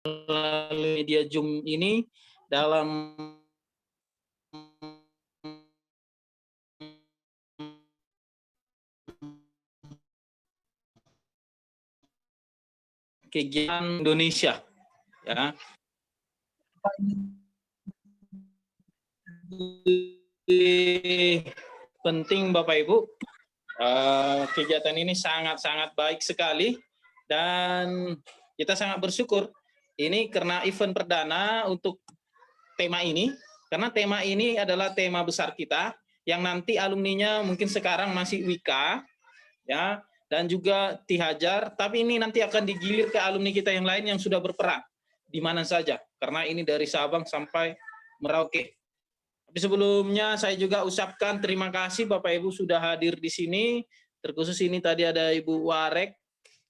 melalui media Zoom ini dalam kegiatan Indonesia, ya. Penting Bapak Ibu, kegiatan ini sangat-sangat baik sekali dan kita sangat bersyukur ini karena event perdana untuk tema ini, karena tema ini adalah tema besar kita yang nanti alumninya mungkin sekarang masih Wika, ya, dan juga Tihajar, tapi ini nanti akan digilir ke alumni kita yang lain yang sudah berperan di mana saja, karena ini dari Sabang sampai Merauke. Tapi sebelumnya saya juga ucapkan terima kasih Bapak Ibu sudah hadir di sini, terkhusus ini tadi ada Ibu Warek,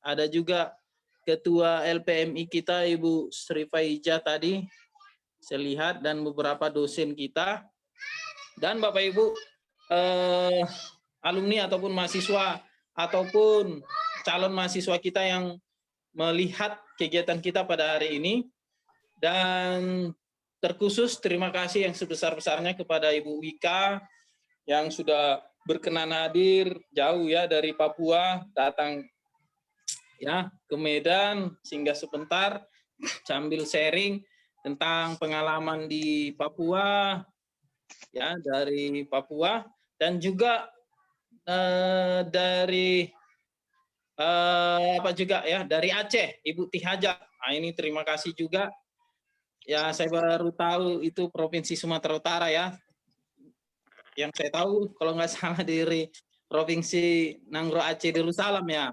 ada juga Ketua LPMI kita Ibu Sri Faija tadi, saya lihat, dan beberapa dosen kita, dan Bapak Ibu alumni ataupun mahasiswa ataupun calon mahasiswa kita yang melihat kegiatan kita pada hari ini. Dan terkhusus terima kasih yang sebesar-besarnya kepada Ibu Wika yang sudah berkenan hadir jauh ya dari Papua datang ya ke Medan sehingga sebentar sambil sharing tentang pengalaman di Papua ya, dari Papua, dan juga dari apa juga ya dari Aceh Ibu Tihajar. Nah, ini terima kasih juga. Ya, saya baru tahu itu Provinsi Sumatera Utara ya. Yang saya tahu kalau nggak salah dari Provinsi Nangro Aceh Darussalam ya.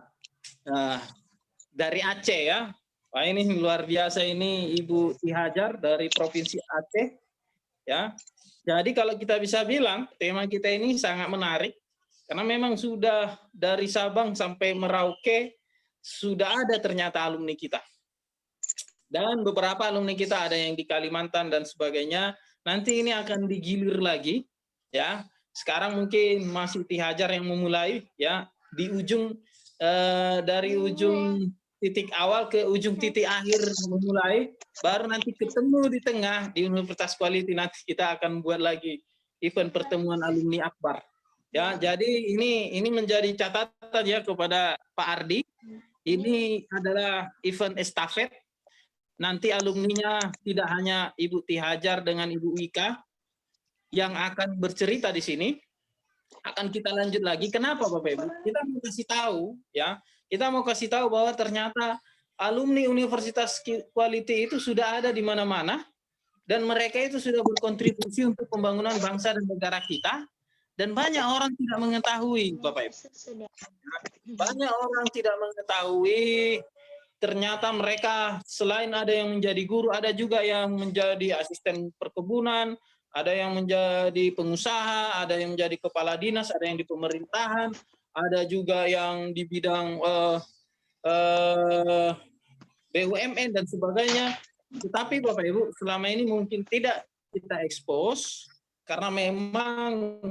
Nah, dari Aceh ya. Wah, ini luar biasa ini Ibu Tihajar dari Provinsi Aceh ya. Jadi kalau kita bisa bilang tema kita ini sangat menarik karena memang sudah dari Sabang sampai Merauke sudah ada ternyata alumni kita. Dan beberapa alumni kita ada yang di Kalimantan dan sebagainya. Nanti ini akan digilir lagi, ya. Sekarang mungkin masih Tihajar yang memulai, ya, di ujung dari ujung titik awal ke ujung titik akhir memulai, baru nanti ketemu di tengah di Universitas Quality. Nanti kita akan buat lagi event pertemuan alumni Akbar. Ya, jadi ini menjadi catatan ya kepada Pak Ardi. Ini adalah event estafet. Nanti alumninya tidak hanya Ibu Tihajar dengan Ibu Wika yang akan bercerita di sini, akan kita lanjut lagi. Kenapa Bapak Ibu? Kita mau kasih tahu ya, kita mau kasih tahu bahwa ternyata alumni Universitas Quality itu sudah ada di mana-mana dan mereka itu sudah berkontribusi untuk pembangunan bangsa dan negara kita, dan banyak orang tidak mengetahui Bapak Ibu. Banyak orang tidak mengetahui ternyata mereka selain ada yang menjadi guru, ada juga yang menjadi asisten perkebunan, ada yang menjadi pengusaha, ada yang menjadi kepala dinas, ada yang di pemerintahan, ada juga yang di bidang BUMN dan sebagainya. Tetapi Bapak Ibu, selama ini mungkin tidak kita expose karena memang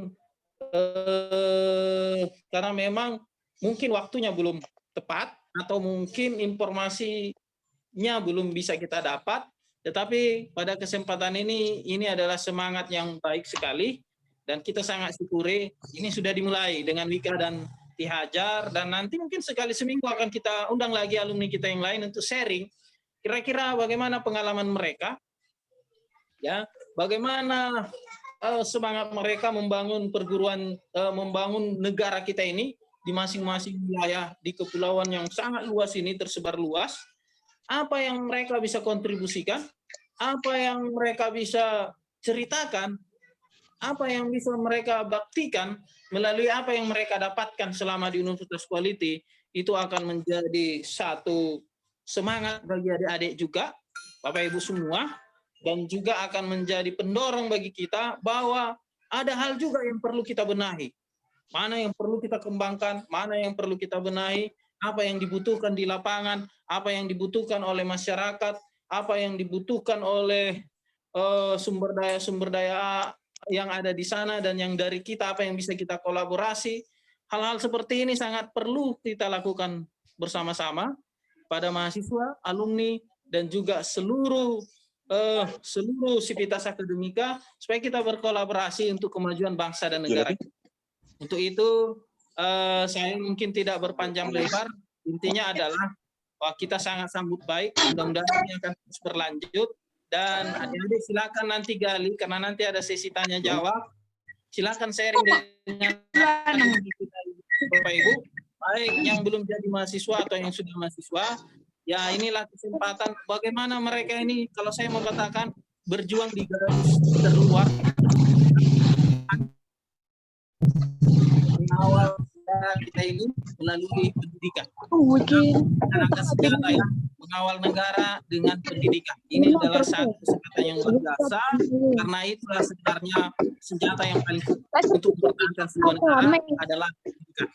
mungkin waktunya belum tepat, atau mungkin informasinya belum bisa kita dapat. Tetapi pada kesempatan ini adalah semangat yang baik sekali dan kita sangat syukuri ini sudah dimulai dengan Wika dan Tihajar, dan nanti mungkin sekali seminggu akan kita undang lagi alumni kita yang lain untuk sharing kira-kira bagaimana pengalaman mereka ya, bagaimana semangat mereka membangun perguruan, membangun negara kita ini di masing-masing wilayah di kepulauan yang sangat luas ini, tersebar luas. Apa yang mereka bisa kontribusikan, apa yang mereka bisa ceritakan, apa yang bisa mereka baktikan melalui apa yang mereka dapatkan selama di Universitas Quality, itu akan menjadi satu semangat bagi adik-adik juga, Bapak Ibu semua, dan juga akan menjadi pendorong bagi kita bahwa ada hal juga yang perlu kita benahi. Mana yang perlu kita kembangkan, mana yang perlu kita benahi, apa yang dibutuhkan di lapangan, apa yang dibutuhkan oleh masyarakat, apa yang dibutuhkan oleh sumber daya yang ada di sana, dan yang dari kita apa yang bisa kita kolaborasi. Hal-hal seperti ini sangat perlu kita lakukan bersama-sama pada mahasiswa, alumni, dan juga seluruh sivitas akademika supaya kita berkolaborasi untuk kemajuan bangsa dan negara. Untuk itu saya mungkin tidak berpanjang lebar. Intinya adalah bahwa kita sangat sambut baik. Mudah-mudahan ini akan terus berlanjut. Dan adik-adik silakan nanti gali karena nanti ada sesi tanya jawab. Silakan sharing dengan kita, Bapak Ibu, baik yang belum jadi mahasiswa atau yang sudah mahasiswa. Ya inilah kesempatan bagaimana mereka ini, kalau saya mau katakan, berjuang di garis terluar, mengawal kita ini melalui pendidikan. Tenaga senjata ya, mengawal negara dengan pendidikan. Ini adalah satu kesempatan yang luar biasa, karena itulah sebenarnya senjata yang paling untuk mempertahankan sebuah negara adalah pendidikan.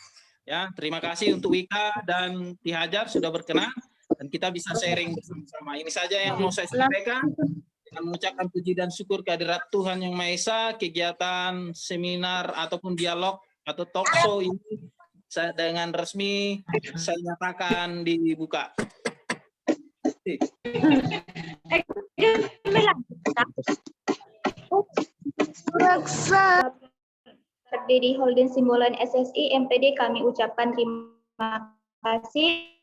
Ya, terima kasih untuk Wika dan Ki Hajar sudah berkenan dan kita bisa sharing bersama-sama. Ini saja yang mau saya sampaikan. Dengan mengucapkan puji dan syukur kehadirat Tuhan Yang Maha Esa, kegiatan seminar ataupun dialog atau talk show ini saya dengan resmi saya nyatakan dibuka. Berdiri Holding Simbolan SSI MPD kami ucapkan terima kasih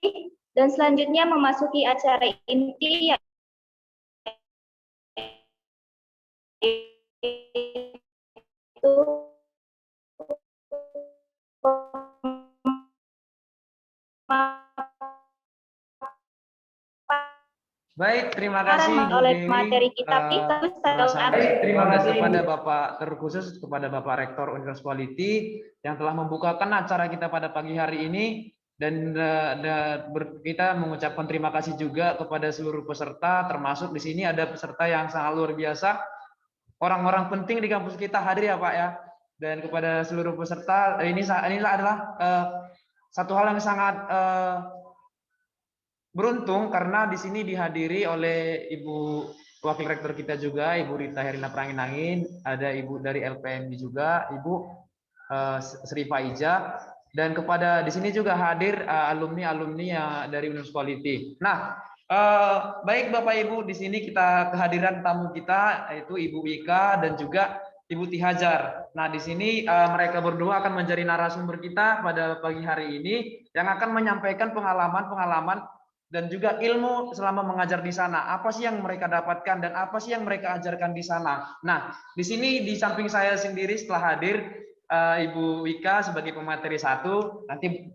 dan selanjutnya memasuki acara inti itu Baik, terima kasih Bu oleh Dewi. materi kita Terima kasih kepada Bapak terkhusus kepada Bapak Rektor Universitas Quality yang telah membukakan acara kita pada pagi hari ini dan kita mengucapkan terima kasih juga kepada seluruh peserta, termasuk di sini ada peserta yang sangat luar biasa, orang-orang penting di kampus kita hadir ya Pak ya. Dan kepada seluruh peserta inilah adalah satu hal yang sangat beruntung karena di sini dihadiri oleh Ibu Wakil Rektor kita juga, Ibu Rita Herina Pranginangin, ada Ibu dari LPMB juga, Ibu Sri Faiza, dan kepada di sini juga hadir alumni-alumni dari Universitas Quality. Nah, baik Bapak Ibu, di sini kita kehadiran tamu kita yaitu Ibu Wika dan juga Ibu Ti Hajar. Nah, di sini mereka berdua akan menjadi narasumber kita pada pagi hari ini yang akan menyampaikan pengalaman-pengalaman dan juga ilmu selama mengajar di sana. Apa sih yang mereka dapatkan dan apa sih yang mereka ajarkan di sana. Nah, di sini di samping saya sendiri setelah hadir Ibu Wika sebagai pemateri 1, nanti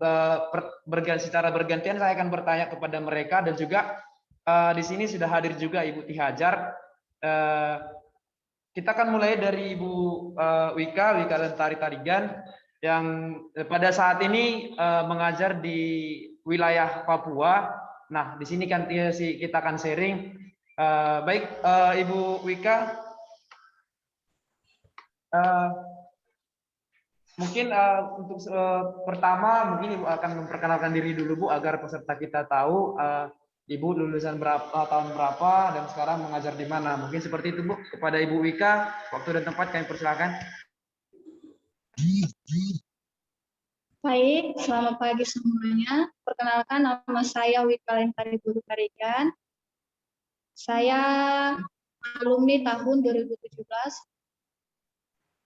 secara bergantian saya akan bertanya kepada mereka dan juga di sini sudah hadir juga Ibu Ti Hajar. Kita akan mulai dari Ibu Wika Lestari Tarigan yang pada saat ini mengajar di wilayah Papua. Nah, di sini kan kita akan sharing. Baik, Ibu Wika, mungkin untuk pertama mungkin Ibu akan memperkenalkan diri dulu Bu agar peserta kita tahu Ibu lulusan tahun berapa dan sekarang mengajar di mana. Mungkin seperti itu Bu. Kepada Ibu Wika, waktu dan tempat kami persilakan. Baik, selamat pagi semuanya. Perkenalkan, nama saya Wika Lestari Tarigan. Saya alumni tahun 2017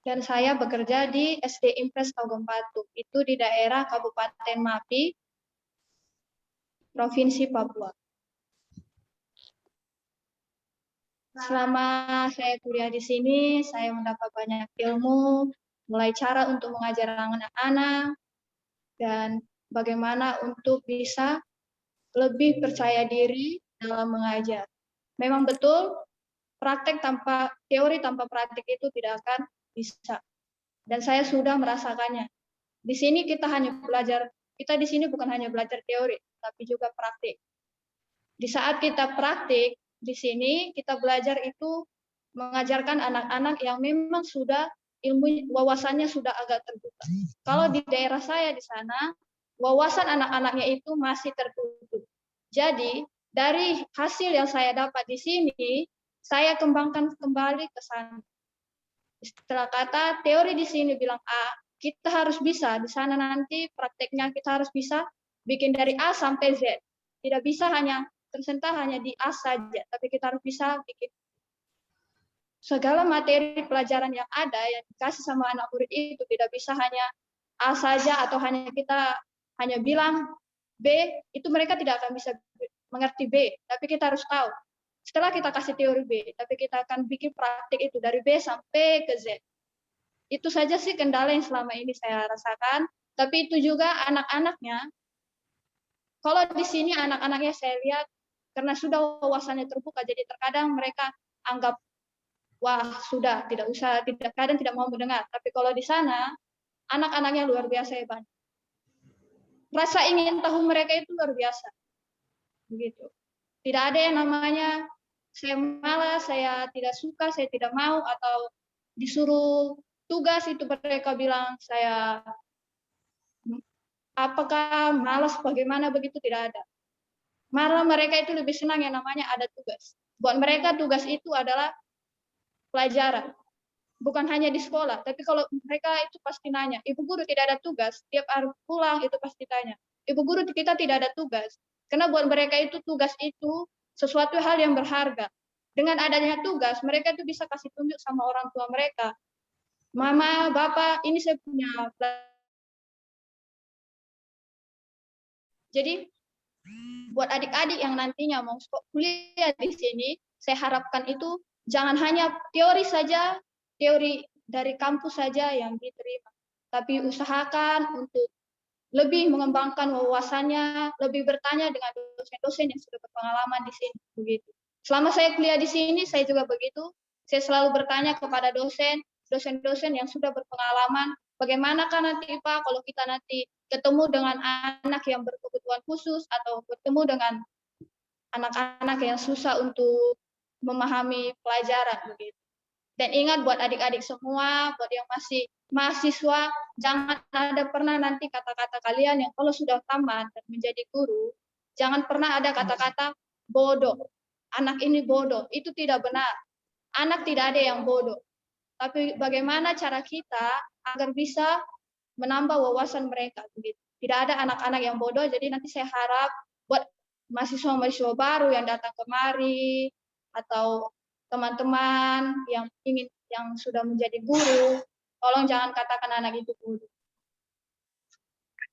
dan saya bekerja di SD Impres Togempatu, itu di daerah Kabupaten Mapi, Provinsi Papua. Selama saya kuliah di sini, saya mendapat banyak ilmu, mulai cara untuk mengajar anak-anak, dan bagaimana untuk bisa lebih percaya diri dalam mengajar. Memang betul, teori tanpa praktek itu tidak akan bisa. Dan saya sudah merasakannya. Di sini kita di sini bukan hanya belajar teori, tapi juga praktik. Di saat kita praktik, di sini kita belajar itu mengajarkan anak-anak yang memang sudah wawasannya sudah agak terbuka. Kalau di daerah saya di sana, wawasan anak-anaknya itu masih tertutup. Jadi, dari hasil yang saya dapat di sini, saya kembangkan kembali ke sana. Istilah kata teori di sini bilang A, kita harus bisa di sana nanti prakteknya kita harus bisa bikin dari A sampai Z. Tidak bisa hanya tersentak hanya di A saja, tapi kita harus bisa bikin segala materi pelajaran yang ada yang dikasih sama anak murid itu tidak bisa hanya A saja atau hanya kita hanya bilang B, itu mereka tidak akan bisa mengerti B, tapi kita harus tahu. Setelah kita kasih teori B, tapi kita akan bikin praktik itu dari B sampai ke Z. Itu saja sih kendala yang selama ini saya rasakan, tapi itu juga anak-anaknya. Kalau di sini anak-anaknya saya lihat karena sudah wawasannya terbuka, jadi terkadang mereka anggap wah sudah tidak usah, kadang tidak mau mendengar. Tapi kalau di sana anak-anaknya luar biasa hebat. Rasa ingin tahu mereka itu luar biasa. Begitu. Tidak ada yang namanya saya malas, saya tidak suka, saya tidak mau, atau disuruh tugas itu mereka bilang saya apakah malas bagaimana, begitu tidak ada. Malah mereka itu lebih senang yang namanya ada tugas. Buat mereka tugas itu adalah pelajaran. Bukan hanya di sekolah, tapi kalau mereka itu pasti nanya, Ibu Guru tidak ada tugas, tiap hari pulang itu pasti tanya, Ibu Guru kita tidak ada tugas. Karena buat mereka itu tugas itu sesuatu hal yang berharga. Dengan adanya tugas, mereka itu bisa kasih tunjuk sama orang tua mereka. Mama, Bapak, ini saya punya. Jadi buat adik-adik yang nantinya mau kuliah di sini, saya harapkan itu jangan hanya teori saja, teori dari kampus saja yang diterima, tapi usahakan untuk lebih mengembangkan wawasannya, lebih bertanya dengan dosen-dosen yang sudah berpengalaman di sini. Begitu. Selama saya kuliah di sini, saya juga begitu. Saya selalu bertanya kepada dosen-dosen yang sudah berpengalaman, bagaimanakah nanti Pak kalau kita nanti ketemu dengan anak yang berkebutuhan khusus atau bertemu dengan anak-anak yang susah untuk memahami pelajaran begitu. Dan ingat buat adik-adik semua, buat yang masih mahasiswa, jangan ada pernah nanti kata-kata kalian yang kalau sudah tamat dan menjadi guru, jangan pernah ada kata-kata bodoh. Anak ini bodoh, itu tidak benar. Anak tidak ada yang bodoh. Tapi bagaimana cara kita agar bisa menambah wawasan mereka begitu. Tidak ada anak-anak yang bodoh, jadi nanti saya harap buat mahasiswa-mahasiswa baru yang datang kemari atau teman-teman yang sudah menjadi guru, tolong jangan katakan anak itu bodoh.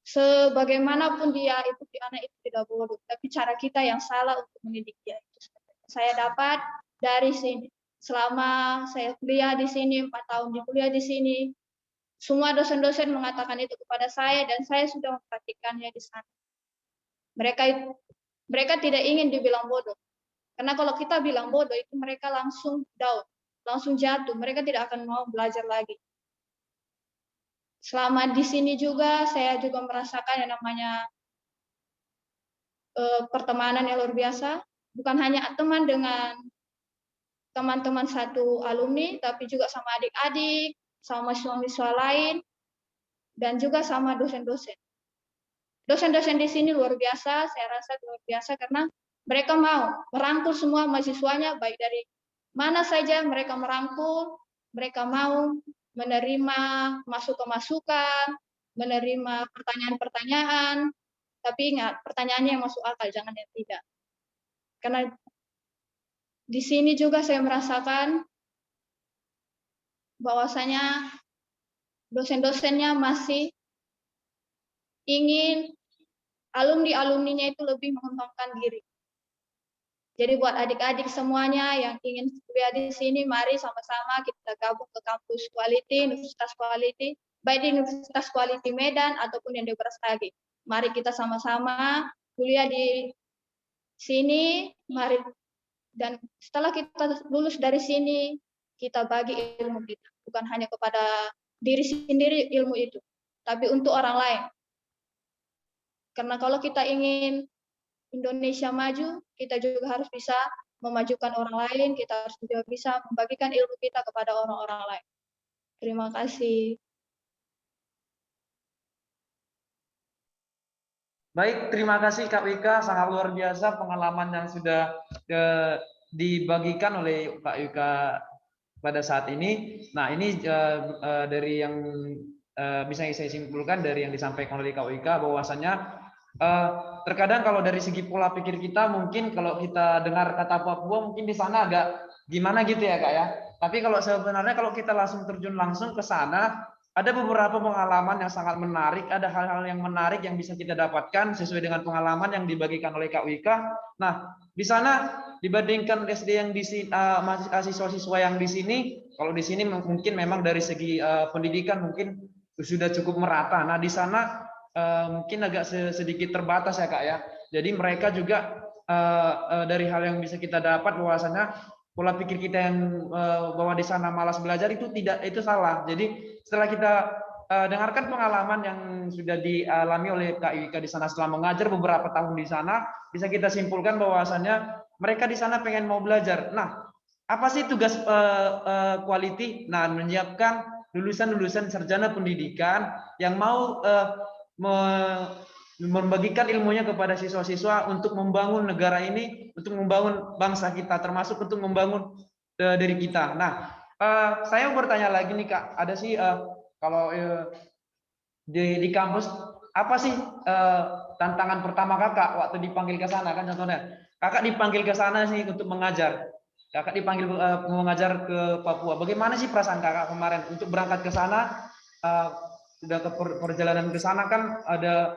Sebagaimanapun dia itu anak itu tidak bodoh, tapi cara kita yang salah untuk mendidik dia itu. Saya dapat dari sini. Selama saya kuliah di sini, 4 tahun di kuliah di sini, semua dosen-dosen mengatakan itu kepada saya dan saya sudah mempraktikkannya di sana. Mereka tidak ingin dibilang bodoh. Karena kalau kita bilang bodoh itu mereka langsung down, langsung jatuh. Mereka tidak akan mau belajar lagi. Selama di sini juga saya juga merasakan yang namanya pertemanan yang luar biasa. Bukan hanya teman dengan teman-teman satu alumni, tapi juga sama adik-adik, sama mahasiswa lain, dan juga sama dosen-dosen. Dosen-dosen di sini luar biasa, saya rasa luar biasa karena mereka mau merangkul semua mahasiswanya, baik dari mana saja mereka merangkul, mereka mau menerima masukan, menerima pertanyaan-pertanyaan, tapi ingat, pertanyaannya yang masuk akal, jangan yang tidak. Karena di sini juga saya merasakan bahwasanya dosen-dosennya masih ingin alumni-alumninya itu lebih mengembangkan diri. Jadi buat adik-adik semuanya yang ingin kuliah di sini, mari sama-sama kita gabung ke kampus Quality, Universitas Quality, baik di Universitas Quality Medan ataupun yang di Brastagi. Mari kita sama-sama kuliah di sini, mari, dan setelah kita lulus dari sini, kita bagi ilmu kita. Bukan hanya kepada diri sendiri ilmu itu, tapi untuk orang lain. Karena kalau kita ingin Indonesia maju, kita juga harus bisa memajukan orang lain, kita harus juga bisa membagikan ilmu kita kepada orang-orang lain. Terima kasih. Baik, terima kasih Kak Wika, sangat luar biasa pengalaman yang sudah dibagikan oleh Kak Wika pada saat ini. Nah, ini dari yang bisa saya simpulkan dari yang disampaikan oleh Kak Wika, bahwasanya Terkadang kalau dari segi pola pikir kita mungkin kalau kita dengar kata Papua mungkin di sana agak gimana gitu ya Kak ya. Tapi kalau sebenarnya kalau kita langsung terjun langsung ke sana, ada beberapa pengalaman yang sangat menarik, ada hal-hal yang menarik yang bisa kita dapatkan sesuai dengan pengalaman yang dibagikan oleh Kak Wika. Nah, di sana dibandingkan SD yang di sini, siswa-siswa yang di sini, kalau di sini mungkin memang dari segi pendidikan mungkin sudah cukup merata. Nah, di sana mungkin agak sedikit terbatas ya Kak ya. Jadi mereka juga dari hal yang bisa kita dapat bahwasanya pola pikir kita yang bahwa di sana malas belajar itu itu salah. Jadi setelah kita dengarkan pengalaman yang sudah dialami oleh Kak Ika di sana setelah mengajar beberapa tahun di sana, bisa kita simpulkan bahwasanya mereka di sana pengen mau belajar. Nah, apa sih tugas quality? Nah, menyiapkan lulusan-lulusan sarjana pendidikan yang mau membagikan ilmunya kepada siswa-siswa untuk membangun negara ini, untuk membangun bangsa kita, termasuk untuk membangun diri kita. Nah, saya mau bertanya lagi nih Kak, ada sih kalau di kampus apa sih tantangan pertama Kakak waktu dipanggil ke sana kan contohnya, Kakak dipanggil ke sana sih untuk mengajar. Kakak dipanggil mengajar ke Papua. Bagaimana sih perasaan Kakak kemarin untuk berangkat ke sana? Sudah ke perjalanan ke sana kan ada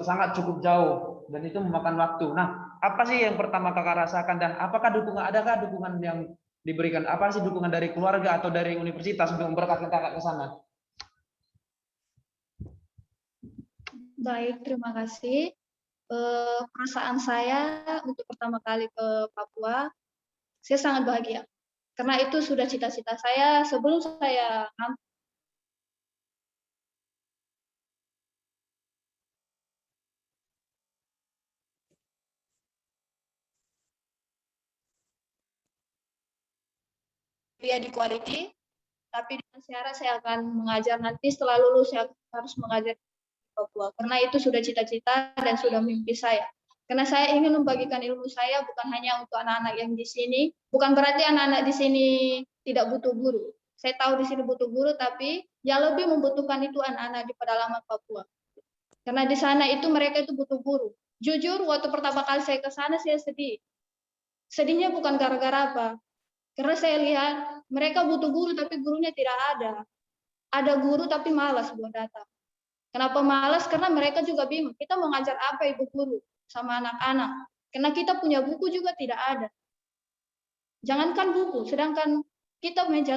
sangat cukup jauh dan itu memakan waktu. Nah, apa sih yang pertama Kakak rasakan dan apakah adakah dukungan yang diberikan? Apa sih dukungan dari keluarga atau dari universitas untuk memberkatkan Kakak ke sana? Baik, terima kasih. Perasaan saya untuk pertama kali ke Papua, saya sangat bahagia. Karena itu sudah cita-cita saya sebelum saya kuliah di quality, tapi dengan syarat saya akan mengajar nanti setelah lulus saya harus mengajar di Papua. Karena itu sudah cita-cita dan sudah mimpi saya. Karena saya ingin membagikan ilmu saya bukan hanya untuk anak-anak yang di sini, bukan berarti anak-anak di sini tidak butuh guru. Saya tahu di sini butuh guru, tapi yang lebih membutuhkan itu anak-anak di pedalaman Papua. Karena di sana itu mereka itu butuh guru. Jujur, waktu pertama kali saya ke sana saya sedih. Sedihnya bukan gara-gara apa, karena saya lihat mereka butuh guru tapi gurunya tidak ada. Ada guru tapi malas buat datang. Kenapa malas? Karena mereka juga bingung. Kita mau ngajar apa ibu guru sama anak-anak? Karena kita punya buku juga tidak ada. Jangankan buku, sedangkan kita meja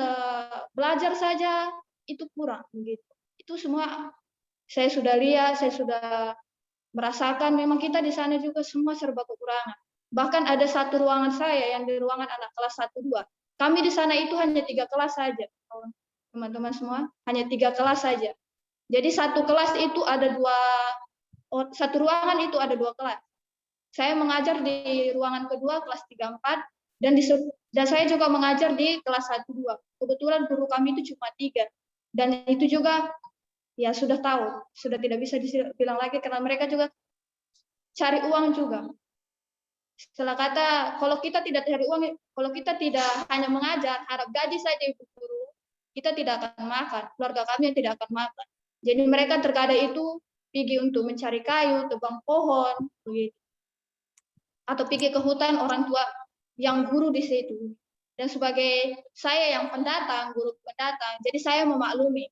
belajar saja itu kurang begitu. Itu semua saya sudah lihat, saya sudah merasakan memang kita di sana juga semua serba kekurangan. Bahkan ada satu ruangan saya yang di ruangan anak kelas 1-2. Kami di sana itu hanya 3 kelas saja, teman-teman semua, hanya 3 kelas saja. Jadi satu kelas itu ada satu ruangan itu ada 2 kelas. Saya mengajar di ruangan kedua kelas 3-4 dan saya juga mengajar di kelas 1-2. Kebetulan guru kami itu cuma 3 dan itu juga ya sudah tahu, sudah tidak bisa dibilang lagi karena mereka juga cari uang juga. Setelah kata, kalau kita tidak cari uang, kalau kita tidak hanya mengajar, harap gaji saja ibu guru, kita tidak akan makan, keluarga kami yang tidak akan makan. Jadi mereka terkadang itu pergi untuk mencari kayu, tebang pohon, begitu. Atau pergi ke hutan orang tua yang guru di situ. Dan sebagai saya yang pendatang, guru pendatang, jadi saya memaklumi.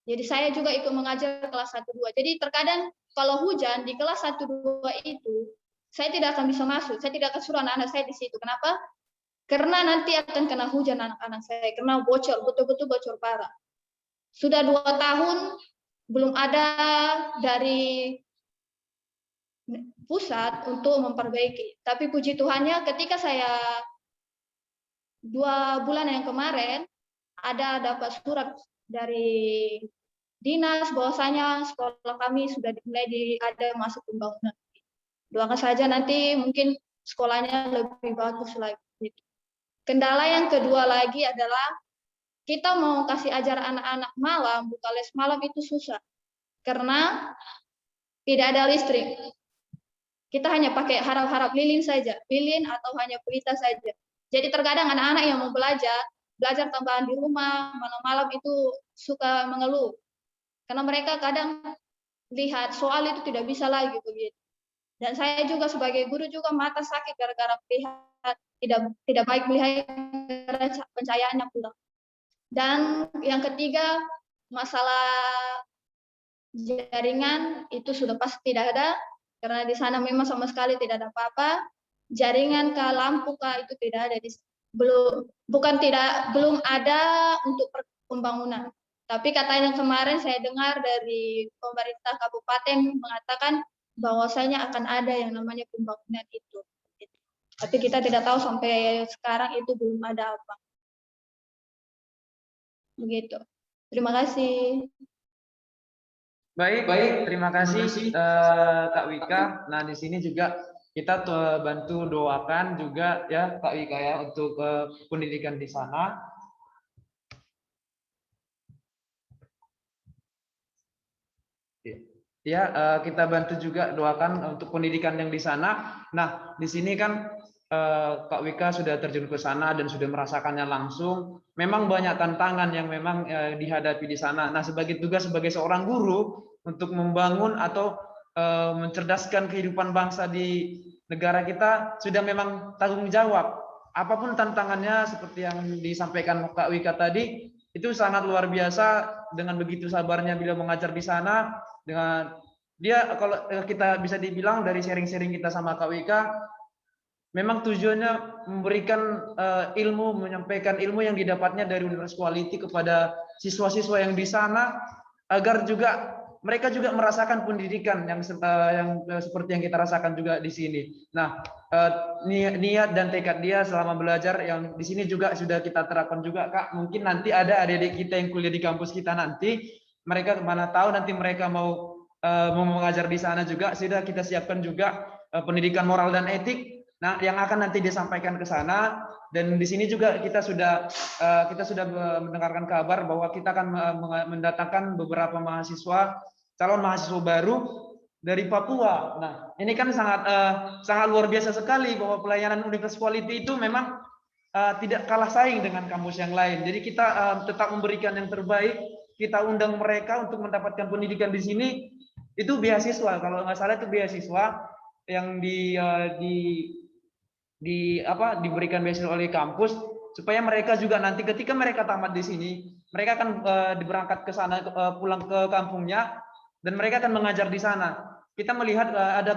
Jadi saya juga ikut mengajar kelas 1-2. Jadi terkadang kalau hujan di kelas 1-2 itu, saya tidak akan bisa masuk. Saya tidak akan suruh anak-anak saya di situ. Kenapa? Karena nanti akan kena hujan anak-anak saya. Karena bocor, betul-betul bocor parah. Sudah 2 tahun, belum ada dari pusat untuk memperbaiki. Tapi puji Tuhannya ketika saya 2 bulan yang kemarin, ada dapat surat dari dinas bahwasanya sekolah kami sudah dimulai ada masuk pembangunan. Doakan saja nanti mungkin sekolahnya lebih bagus lagi. Kendala yang kedua lagi adalah kita mau kasih ajar anak-anak malam, buka les malam itu susah. Karena tidak ada listrik. Kita hanya pakai harap-harap lilin saja, lilin atau hanya pelita saja. Jadi terkadang anak-anak yang mau belajar tambahan di rumah, malam-malam itu suka mengeluh. Karena mereka kadang lihat soal itu tidak bisa lagi begitu. Dan saya juga sebagai guru juga mata sakit gara-gara melihat tidak baik melihat pencahayaannya pulang. Dan yang ketiga, masalah jaringan itu sudah pasti tidak ada, karena di sana memang sama sekali tidak ada apa-apa. Jaringan ke lampu itu tidak ada, belum ada untuk pembangunan. Tapi katanya kemarin saya dengar dari pemerintah kabupaten mengatakan bahwasanya akan ada yang namanya pembangunan itu. Tapi kita tidak tahu sampai sekarang itu belum ada apa. Begitu. Terima kasih. Baik, terima kasih Kak Wika. Nah, di sini juga kita bantu doakan juga ya Kak Wika ya untuk pendidikan di sana. Ya, kita bantu juga doakan untuk pendidikan yang di sana. Nah, di sini kan Kak Wika sudah terjun ke sana dan sudah merasakannya langsung. Memang banyak tantangan yang memang dihadapi di sana. Nah, sebagai tugas sebagai seorang guru untuk membangun atau mencerdaskan kehidupan bangsa di negara kita sudah memang tanggung jawab. Apapun tantangannya seperti yang disampaikan Kak Wika tadi, itu sangat luar biasa dengan begitu sabarnya beliau mengajar di sana. Dengan dia, kalau kita bisa dibilang dari sharing-sharing kita sama Kak Wika, memang tujuannya memberikan ilmu, menyampaikan ilmu yang didapatnya dari Universitas Quality kepada siswa-siswa yang di sana, agar juga mereka juga merasakan pendidikan yang seperti yang kita rasakan juga di sini. Nah, niat dan tekad dia selama belajar yang di sini juga sudah kita terapkan juga, Kak. Mungkin nanti ada adik-adik kita yang kuliah di kampus kita nanti, mereka mana tahu nanti mereka mau mengajar di sana juga, sudah kita siapkan juga pendidikan moral dan etik. Nah, yang akan nanti disampaikan ke sana. Dan di sini juga kita sudah mendengarkan kabar bahwa kita akan mendatangkan beberapa mahasiswa, calon mahasiswa baru dari Papua. Nah, ini kan sangat luar biasa sekali bahwa pelayanan Universitas Quality itu memang tidak kalah saing dengan kampus yang lain. Jadi kita tetap memberikan yang terbaik. Kita undang mereka untuk mendapatkan pendidikan di sini. Itu beasiswa, kalau nggak salah itu beasiswa yang diberikan beasiswa oleh kampus, supaya mereka juga nanti ketika mereka tamat di sini, mereka akan berangkat ke sana, pulang ke kampungnya, dan mereka akan mengajar di sana. Kita melihat ada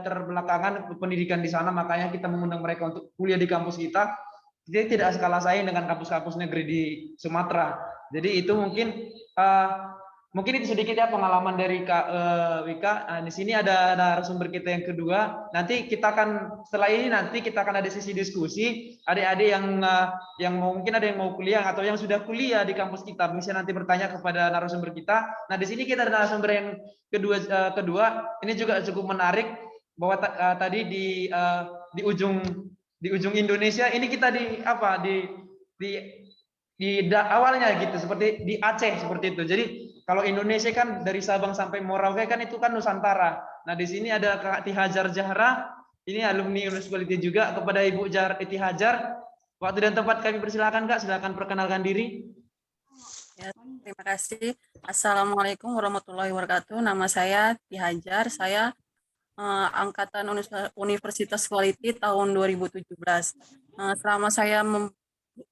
keterbelakangan pendidikan di sana, makanya kita mengundang mereka untuk kuliah di kampus kita. Jadi tidak kalah saing dengan kampus-kampus negeri di Sumatera. Jadi itu mungkin itu sedikit ya pengalaman dari Kak Wika. Di sini ada narasumber kita yang kedua. Nanti kita akan setelah ini nanti kita akan ada sesi diskusi. Adik-adik yang mungkin ada yang mau kuliah atau yang sudah kuliah di kampus kita bisa nanti bertanya kepada narasumber kita. Nah, di sini kita ada narasumber yang kedua. Ini juga cukup menarik bahwa tadi di ujung Indonesia ini kita awalnya gitu seperti di Aceh seperti itu. Jadi kalau Indonesia kan dari Sabang sampai Merauke kan itu kan Nusantara. Nah, di sini ada Kak Tihajar Zahra, ini alumni Universitas Quality juga. Kepada Ibu Tihajar, waktu dan tempat kami persilakan, Kak, silakan perkenalkan diri. Ya, terima kasih. Assalamualaikum warahmatullahi wabarakatuh. Nama saya Tihajar, saya angkatan Universitas Quality tahun 2017. Selama saya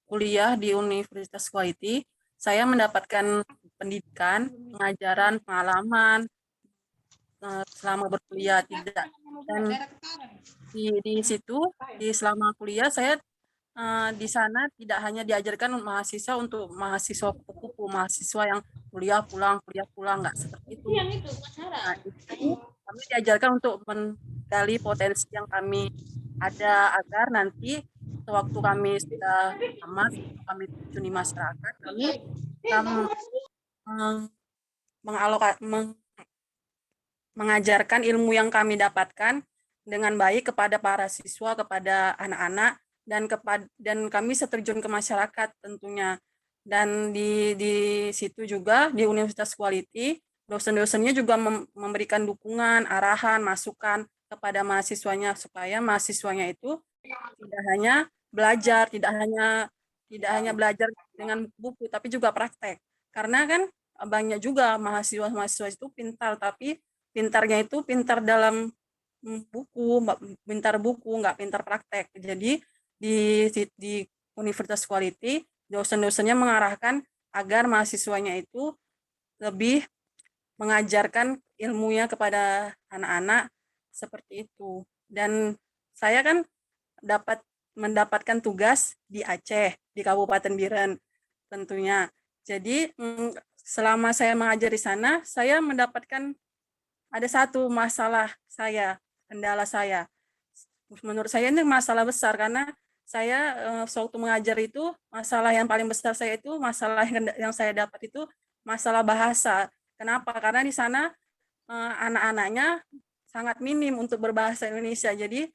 kuliah di Universitas Quality, saya mendapatkan pendidikan, pengajaran, pengalaman selama berkuliah tidak. Dan di situ selama kuliah saya di sana tidak hanya diajarkan mahasiswa untuk mahasiswa kupu-kupu, mahasiswa yang kuliah pulang nggak seperti itu. Nah, itu kami diajarkan untuk menggali potensi yang kami ada agar nanti sewaktu kami sudah tamat, kami terjun di masyarakat, kami mengajarkan ilmu yang kami dapatkan dengan baik kepada para siswa, kepada anak-anak, dan kami terjun ke masyarakat tentunya. Dan di situ juga di Universitas Quality, dosen-dosennya juga memberikan dukungan, arahan, masukan kepada mahasiswanya supaya mahasiswanya itu tidak hanya belajar, tidak hanya belajar dengan buku, tapi juga praktek. Karena kan banyak juga mahasiswa-mahasiswa itu pintar, tapi pintarnya itu pintar dalam pintar buku, nggak pintar praktek. Jadi di Universitas Quality, dosen-dosennya mengarahkan agar mahasiswanya itu lebih mengajarkan ilmunya kepada anak-anak seperti itu. Dan saya kan mendapatkan tugas di Aceh, di Kabupaten Biren tentunya. Jadi selama saya mengajar di sana, saya mendapatkan ada satu masalah kendala saya. Menurut saya ini masalah besar karena saya sewaktu mengajar itu, masalah yang paling besar saya itu, masalah yang saya dapat itu masalah bahasa. Kenapa? Karena di sana anak-anaknya sangat minim untuk berbahasa Indonesia. Jadi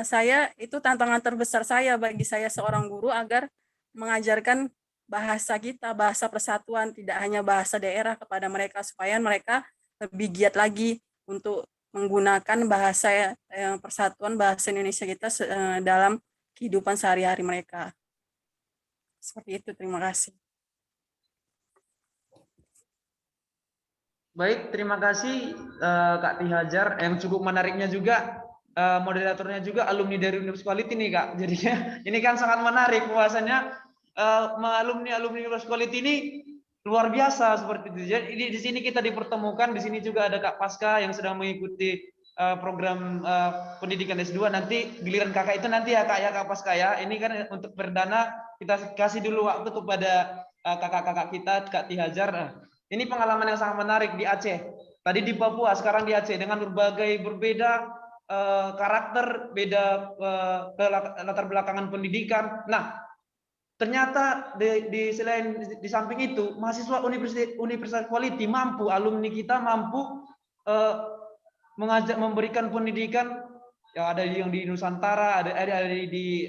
saya itu tantangan terbesar saya bagi saya seorang guru agar mengajarkan bahasa kita, bahasa persatuan, tidak hanya bahasa daerah kepada mereka supaya mereka lebih giat lagi untuk menggunakan bahasa persatuan bahasa Indonesia kita dalam kehidupan sehari-hari mereka. Seperti itu, terima kasih. Baik, terima kasih Kak Tihajar. Yang cukup menariknya juga moderatornya juga alumni dari Universitas Quality nih Kak. Jadinya ini kan sangat menarik bahwasanya alumni Universitas Quality ini luar biasa seperti itu. Jadi di sini kita dipertemukan, di sini juga ada Kak Pasca yang sedang mengikuti program pendidikan S2. Nanti giliran Kakak itu nanti ya Kak Pasca ya. Ini kan untuk perdana kita kasih dulu waktu kepada kakak-kakak kita Kak Tihajar. Ini pengalaman yang sangat menarik di Aceh. Tadi di Papua, sekarang di Aceh dengan berbeda karakter, beda latar belakangan pendidikan. Nah, ternyata selain di samping itu, mahasiswa Universitas Quality mampu, alumni kita mampu memberikan pendidikan. Ya, ada yang di Nusantara, ada di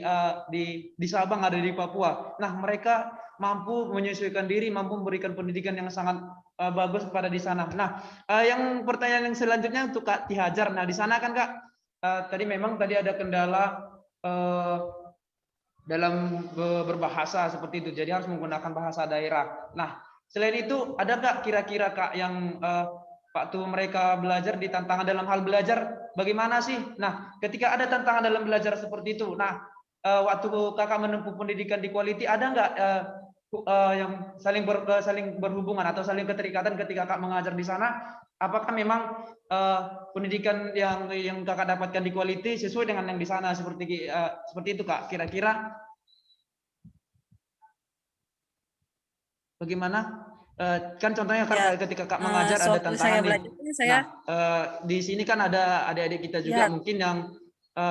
Sabang, ada di Papua. Nah, mereka mampu menyesuaikan diri, mampu memberikan pendidikan yang sangat bagus pada di sana. Nah, yang pertanyaan yang selanjutnya untuk Kak Tihajar. Nah, di sana kan Kak, tadi ada kendala dalam berbahasa seperti itu. Jadi harus menggunakan bahasa daerah. Nah, selain itu ada nggak kira-kira Kak yang waktu mereka belajar di tantangan dalam hal belajar bagaimana sih? Nah, ketika ada tantangan dalam belajar seperti itu, nah waktu Kakak menempuh pendidikan di Quality ada nggak yang saling berhubungan atau saling keterikatan ketika Kakak mengajar di sana? Apakah memang pendidikan yang Kakak dapatkan di Quality sesuai dengan yang di sana seperti itu Kak? Kira-kira bagaimana? Kan contohnya kan ketika Kak mengajar ada tantangan nih. Di sini kan ada adik-adik kita juga mungkin yang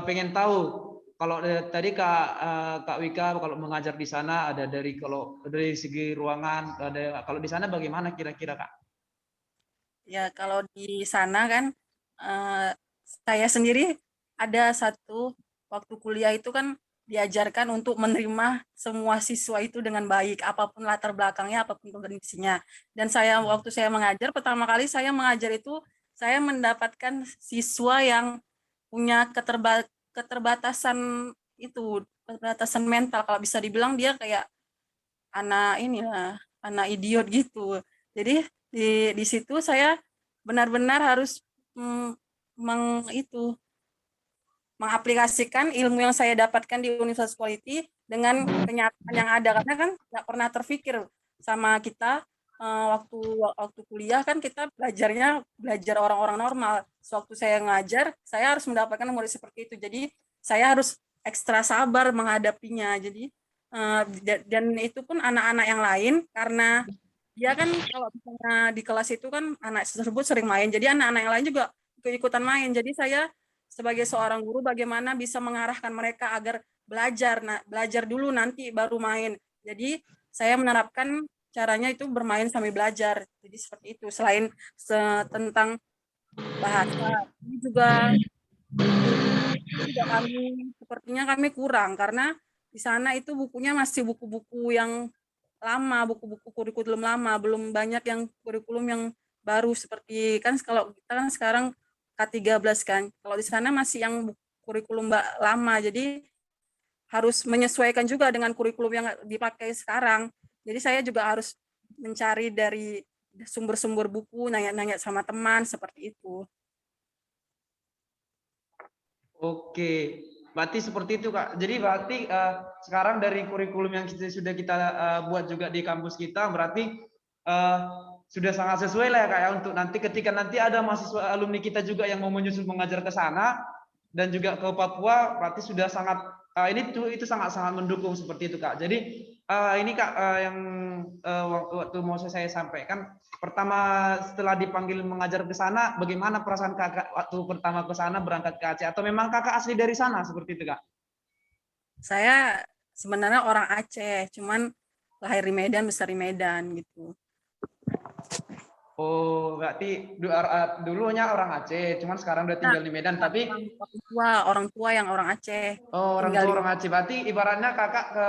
pengen tahu kalau tadi Kak Wika kalau mengajar di sana ada dari segi ruangan kalau di sana bagaimana kira-kira Kak? Ya kalau di sana kan saya sendiri ada satu waktu kuliah itu kan diajarkan untuk menerima semua siswa itu dengan baik, apapun latar belakangnya, apapun kondisinya. Dan waktu saya mengajar, pertama kali saya mengajar itu, saya mendapatkan siswa yang punya keterbatasan mental. Kalau bisa dibilang dia kayak anak idiot gitu. Jadi di situ saya benar-benar harus mengaplikasikan ilmu yang saya dapatkan di Universitas Quality dengan kenyataan yang ada, karena kan nggak pernah terpikir sama kita waktu kuliah kan kita belajar orang-orang normal. Sewaktu saya ngajar, saya harus mendapatkan murid seperti itu. Jadi saya harus ekstra sabar menghadapinya. Jadi dan itu pun anak-anak yang lain karena dia kan kalau misalnya di kelas itu kan anak tersebut sering main. Jadi anak-anak yang lain juga ikut-ikutan main. Jadi saya sebagai seorang guru bagaimana bisa mengarahkan mereka agar belajar dulu nanti baru main. Jadi saya menerapkan caranya itu bermain sambil belajar. Jadi seperti itu. Selain tentang bahasa, ini juga kami kurang karena di sana itu bukunya masih buku-buku yang lama, buku-buku kurikulum lama, belum banyak yang kurikulum yang baru seperti kan kalau kita kan sekarang K13 kan. Kalau di sana masih yang kurikulum lama, jadi harus menyesuaikan juga dengan kurikulum yang dipakai sekarang. Jadi saya juga harus mencari dari sumber-sumber buku, nanya-nanya sama teman, seperti itu. Oke, berarti seperti itu Kak. Jadi berarti sekarang dari kurikulum yang sudah kita buat juga di kampus kita, berarti sudah sangat sesuai lah ya Kak ya, untuk nanti ketika nanti ada mahasiswa alumni kita juga yang mau menyusul mengajar ke sana dan juga ke Papua, berarti sudah sangat itu sangat-sangat mendukung seperti itu Kak. Jadi ini Kak yang waktu mau saya sampaikan, pertama setelah dipanggil mengajar ke sana, bagaimana perasaan Kakak waktu pertama ke sana berangkat ke Aceh, atau memang Kakak asli dari sana seperti itu Kak? Saya sebenarnya orang Aceh, cuman lahir di Medan, besar di Medan gitu. Oh, berarti dulunya orang Aceh, cuman sekarang udah tinggal di Medan, tapi orang tua yang orang Aceh. oh, orang tinggal tua di orang Aceh. Berarti ibaratnya Kakak ke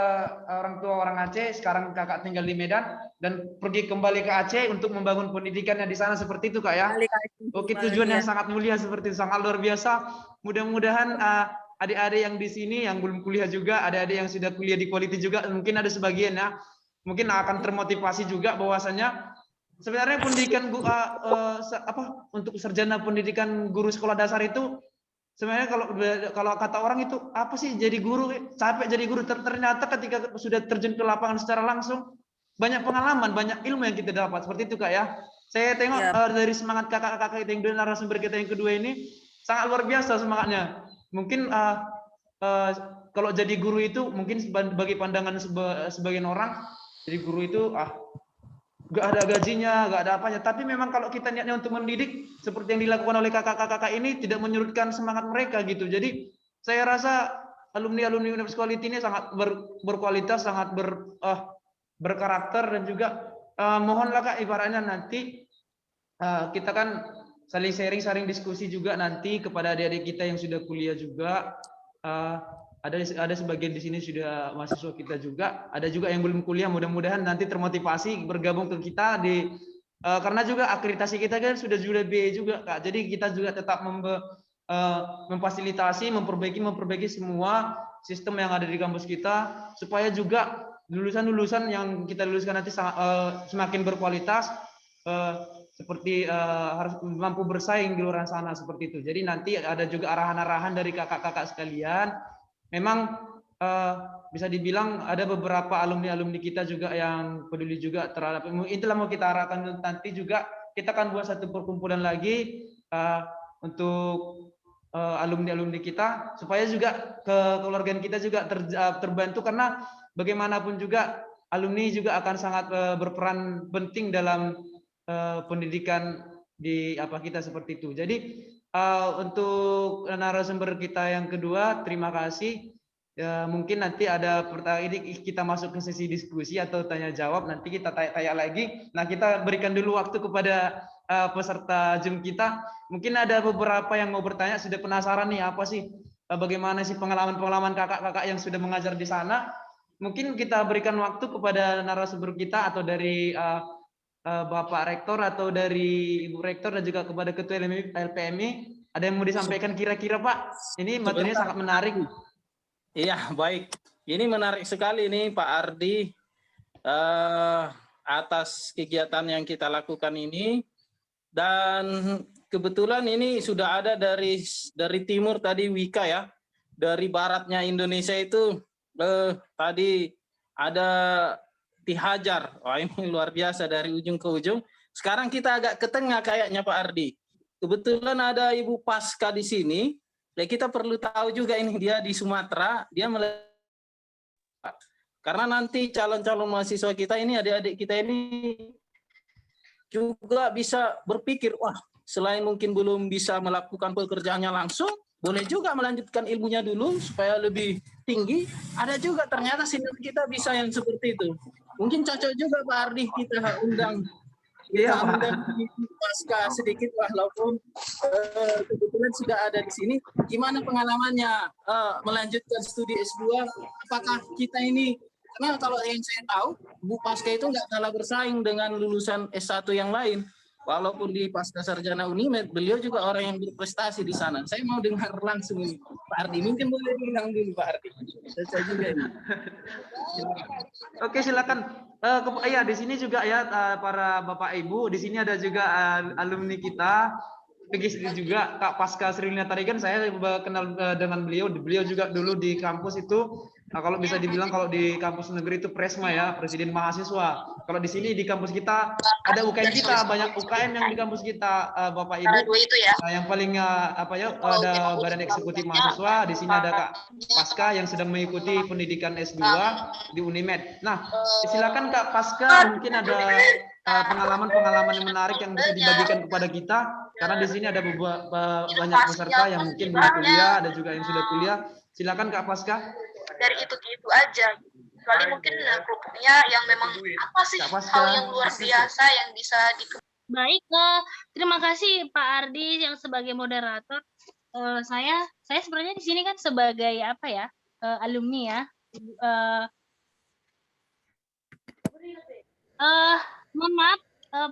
orang tua orang Aceh, sekarang Kakak tinggal di Medan dan pergi kembali ke Aceh untuk membangun pendidikannya di sana seperti itu Kak ya? balik Aceh Oke, kembali, tujuan yang ya. sangat mulia seperti itu, sangat luar biasa. Mudah-mudahan adik-adik yang di sini yang belum kuliah juga, adik-adik yang sudah kuliah di quality juga, mungkin ada sebagian ya, mungkin akan termotivasi juga bahwasanya sebenarnya pendidikan untuk sarjana pendidikan guru sekolah dasar itu sebenarnya kalau kata orang itu apa sih jadi guru, capek jadi guru, ternyata ketika sudah terjun ke lapangan secara langsung banyak pengalaman, banyak ilmu yang kita dapat seperti itu Kak ya. Saya tengok Ya. dari semangat kakak-kakak yang dua narasumber kita yang kedua ini sangat luar biasa semangatnya. Mungkin kalau jadi guru itu mungkin bagi pandangan sebagian orang, jadi guru itu gak ada gajinya, gak ada apanya. Tapi memang kalau kita niatnya untuk mendidik, seperti yang dilakukan oleh kakak-kakak ini, tidak menyurutkan semangat mereka gitu. Jadi saya rasa alumni-alumni Universitas Quality ini sangat berkualitas, sangat berkarakter, dan juga mohonlah Kak, ibaratnya nanti kita kan saling sharing, saling diskusi juga nanti kepada adik-adik kita yang sudah kuliah juga. Ada sebagian di sini sudah mahasiswa kita juga, ada juga yang belum kuliah, mudah-mudahan nanti termotivasi bergabung ke kita karena juga akreditasi kita kan sudah B juga Kak. Jadi kita juga tetap memfasilitasi, memperbaiki semua sistem yang ada di kampus kita supaya juga lulusan-lulusan yang kita luluskan nanti semakin berkualitas, seperti harus mampu bersaing di luar sana seperti itu. Jadi nanti ada juga arahan-arahan dari kakak-kakak sekalian. Memang bisa dibilang ada beberapa alumni-alumni kita juga yang peduli juga terhadap itulah mau kita arahkan nanti juga kita akan buat satu perkumpulan lagi untuk alumni-alumni kita supaya juga kekeluargaan kita juga terbantu, karena bagaimanapun juga alumni juga akan sangat berperan penting dalam pendidikan di kita seperti itu. Jadi untuk narasumber kita yang kedua, terima kasih. Ya, mungkin nanti ada pertanyaan, ini kita masuk ke sesi diskusi atau tanya jawab, nanti kita tanya lagi. Nah, kita berikan dulu waktu kepada peserta Zoom kita. Mungkin ada beberapa yang mau bertanya, sudah penasaran nih apa sih, bagaimana sih pengalaman-pengalaman kakak-kakak yang sudah mengajar di sana. Mungkin kita berikan waktu kepada narasumber kita atau dari Bapak Rektor atau dari Ibu Rektor dan juga kepada Ketua LPMI. Ada yang mau disampaikan kira-kira Pak? Ini materinya sangat menarik. Iya, baik. Ini menarik sekali nih Pak Ardi atas kegiatan yang kita lakukan ini. Dan kebetulan ini sudah ada dari timur tadi Wika ya. Dari baratnya Indonesia itu tadi ada Tihajar. Wah, ini luar biasa dari ujung ke ujung. Sekarang kita agak ke tengah kayaknya Pak Ardi. Kebetulan ada Ibu Pasca di sini. Ya, kita perlu tahu juga ini dia di Sumatera, dia karena nanti calon-calon mahasiswa kita ini, adik-adik kita ini juga bisa berpikir, wah, selain mungkin belum bisa melakukan pekerjaannya langsung, boleh juga melanjutkan ilmunya dulu supaya lebih tinggi. Ada juga ternyata sinergi kita bisa yang seperti itu. Mungkin cocok juga Pak Ardi kita undang. Kita undang Pasca sedikit walaupun kebetulan sudah ada di sini. Gimana pengalamannya melanjutkan studi S2? Apakah kita ini, karena kalau yang saya tahu Bu Pasca itu nggak kalah bersaing dengan lulusan S1 yang lain. walaupun di pasca sarjana Unimed, beliau juga orang yang berprestasi di sana. Saya mau dengar langsung ini, Pak Ardi. Mungkin boleh bilang dulu, Pak Ardi. Saya juga ini. Oke, silakan. Ya, di sini juga ya para Bapak Ibu, di sini ada juga alumni kita. PGSD juga Kak Pasca Sriwilina Tarigan, saya kenal dengan beliau. Beliau juga dulu di kampus itu, kalau bisa dibilang kalau di kampus negeri itu Presma ya, Presiden Mahasiswa. Kalau di sini di kampus kita ada UKM kita, banyak UKM yang di kampus kita, Bapak Ibu. Yang paling ada Badan Eksekutif Mahasiswa. Di sini ada Kak Pasca yang sedang mengikuti pendidikan S2 di Unimed. Nah, silakan Kak Pasca, mungkin ada pengalaman-pengalaman yang menarik yang bisa dibagikan kepada kita, karena di sini ada banyak peserta yang mungkin belum kuliah, ada juga yang sudah kuliah. Silakan Kak Pasca. Dari itu aja, kecuali mungkin grupnya yang memang apa sih hal yang luar biasa yang bisa Baik, terima kasih Pak Ardi yang sebagai moderator. Saya sebenarnya di sini kan sebagai apa ya, alumni ya. Mohon maaf,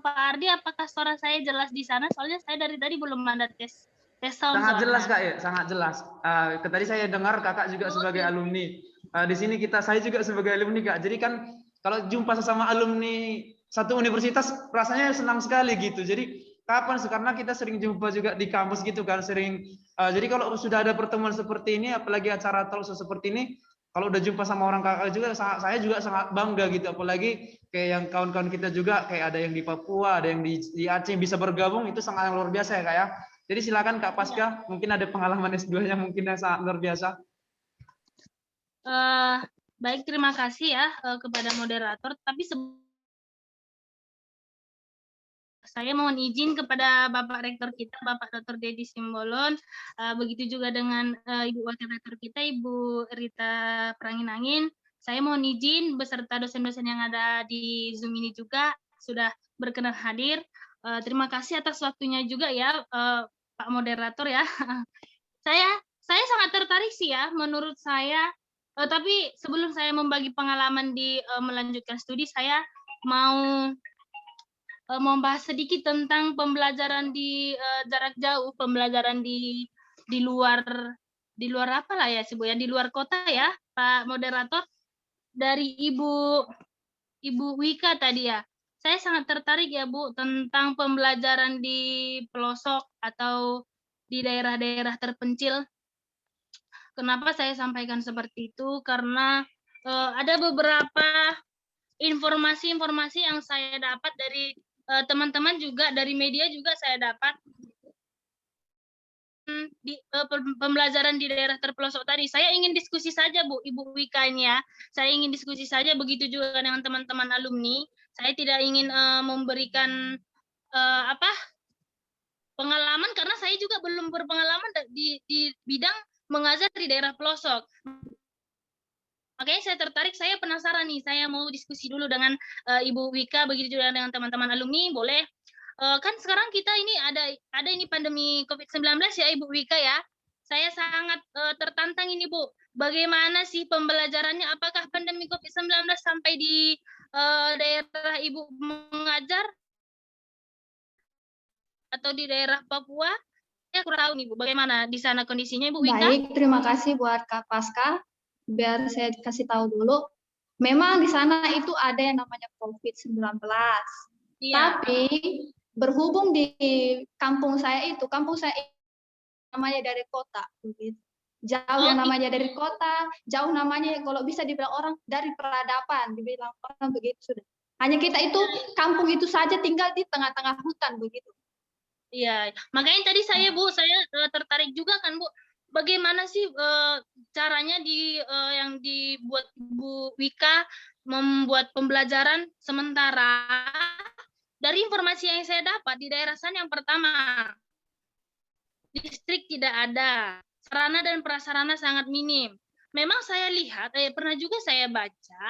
Pak Ardi, apakah suara saya jelas di sana? Soalnya saya dari tadi belum ada tes sound. Sangat jelas Kak ya, sangat jelas. Tadi saya dengar Kakak juga sebagai alumni. Di sini saya juga sebagai alumni Kak. Jadi kan kalau jumpa sesama alumni satu universitas rasanya senang sekali gitu. Jadi kapan sih, karena kita sering jumpa juga di kampus gitu kan, sering. Jadi kalau sudah ada pertemuan seperti ini, apalagi acara talk show seperti ini, kalau udah jumpa sama orang kakak juga, saya juga sangat bangga gitu. Apalagi kayak yang kawan-kawan kita juga, kayak ada yang di Papua, ada yang di Aceh bisa bergabung, itu sangat luar biasa ya Kak ya. Jadi silakan Kak Pasca, mungkin ada pengalaman S2-nya mungkin yang sangat luar biasa. Baik, terima kasih ya kepada moderator. Tapi saya mohon izin kepada Bapak Rektor kita, Bapak Dr. Dedi Simbolon, begitu juga dengan Ibu Wakil Rektor kita, Ibu Rita Pranginangin. Saya mohon izin beserta dosen-dosen yang ada di Zoom ini juga sudah berkenan hadir. Terima kasih atas waktunya juga ya, Pak Moderator ya. Saya sangat tertarik sih ya, menurut saya. Tapi sebelum saya membagi pengalaman di melanjutkan studi, saya mau membahas sedikit tentang pembelajaran di jarak jauh, pembelajaran di luar apa lah ya Bu ya, di luar kota ya, Pak Moderator. Dari Ibu Wika tadi ya, saya sangat tertarik ya Bu tentang pembelajaran di pelosok atau di daerah-daerah terpencil. Kenapa saya sampaikan seperti itu? Karena ada beberapa informasi-informasi yang saya dapat dari teman-teman juga, dari media juga saya dapat di pembelajaran di daerah terpelosok tadi. Saya ingin diskusi saja Bu, Ibu Wika ini ya. Saya ingin diskusi saja, begitu juga dengan teman-teman alumni. Saya tidak ingin memberikan pengalaman, karena saya juga belum berpengalaman di bidang mengajar di daerah pelosok. Makanya saya tertarik, saya penasaran nih, saya mau diskusi dulu dengan Ibu Wika, begitu juga dengan teman-teman alumni, boleh? Kan sekarang kita ini ada ini pandemi COVID-19 ya Ibu Wika ya. Saya sangat tertantang ini Bu. Bagaimana sih pembelajarannya? Apakah pandemi COVID-19 sampai di daerah Ibu mengajar? Atau di daerah Papua? Saya kurang tahu nih Bu, bagaimana di sana kondisinya Ibu Wika? Baik, terima kasih buat Kak Pasca. Biar saya kasih tahu dulu. Memang di sana itu ada yang namanya COVID-19. Iya. Tapi berhubung di kampung saya namanya dari kota, jauh namanya dari kota, jauh namanya kalau bisa dibilang orang dari peradaban, dibilang orang begitu sudah. Hanya kita itu kampung itu saja tinggal di tengah-tengah hutan begitu. Iya, makanya tadi saya tertarik juga kan Bu, bagaimana sih caranya yang dibuat Bu Wika membuat pembelajaran sementara. Dari informasi yang saya dapat di daerah sana, yang pertama, listrik tidak ada, sarana dan prasarana sangat minim. Memang saya lihat, pernah juga saya baca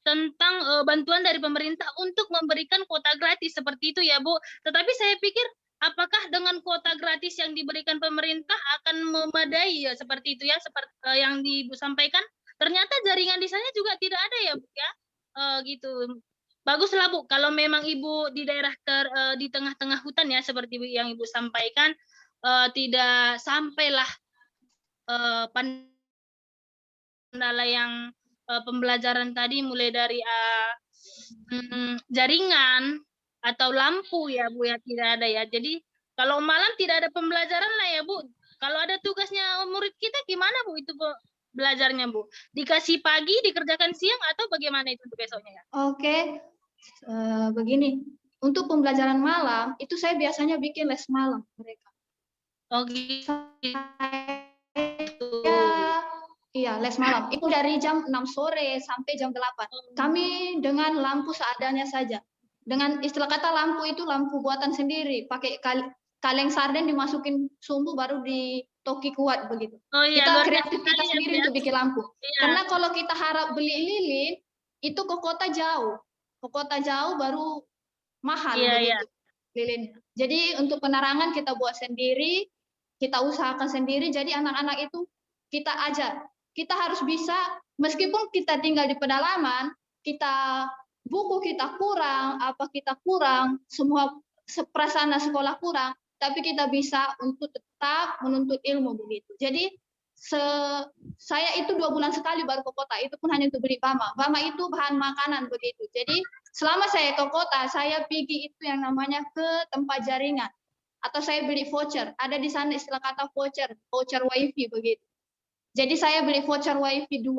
tentang bantuan dari pemerintah untuk memberikan kuota gratis seperti itu ya Bu. Tetapi saya pikir, apakah dengan kuota gratis yang diberikan pemerintah akan memadai ya, seperti itu ya, seperti yang Ibu sampaikan? Ternyata jaringan di sana juga tidak ada ya Bu ya, gitu. baguslah Bu, kalau memang Ibu di daerah di tengah-tengah hutan ya, seperti yang Ibu sampaikan, tidak sampailah kendala yang pembelajaran tadi mulai dari jaringan atau lampu ya Bu ya, tidak ada ya. Jadi kalau malam tidak ada pembelajaran lah ya Bu. Kalau ada tugasnya murid kita gimana Bu itu belajarnya Bu? Dikasih pagi, dikerjakan siang atau bagaimana itu untuk besoknya ya? Oke, begini. Untuk pembelajaran malam itu saya biasanya bikin les malam mereka. Oh gitu. Iya, les malam. Itu dari jam 6 sore sampai jam 8. Kami dengan lampu seadanya saja. Dengan istilah kata lampu itu lampu buatan sendiri. Pakai kaleng sarden dimasukin sumbu baru ditoki kuat begitu. Oh iya, Kita luar biasa kreativitas sekali ya, sendiri Bu, ya. untuk bikin lampu. Iya. Karena kalau kita harap beli lilin, itu ke kota jauh. Ke kota jauh baru mahal Iya, begitu lilin. Jadi untuk penerangan kita buat sendiri, kita usahakan sendiri. Jadi anak-anak itu kita ajar. Kita harus bisa, meskipun kita tinggal di pedalaman, buku kita kurang, apa kita kurang, semua prasarana sekolah kurang, tapi kita bisa untuk tetap menuntut ilmu begitu. Jadi saya itu 2 bulan sekali baru ke kota, itu pun hanya untuk beli bama. Bama itu bahan makanan begitu. Jadi selama saya ke kota, saya pergi itu yang namanya ke tempat jaringan. Atau saya beli voucher. Ada di sana istilah kata voucher wifi begitu. Jadi saya beli voucher wifi 2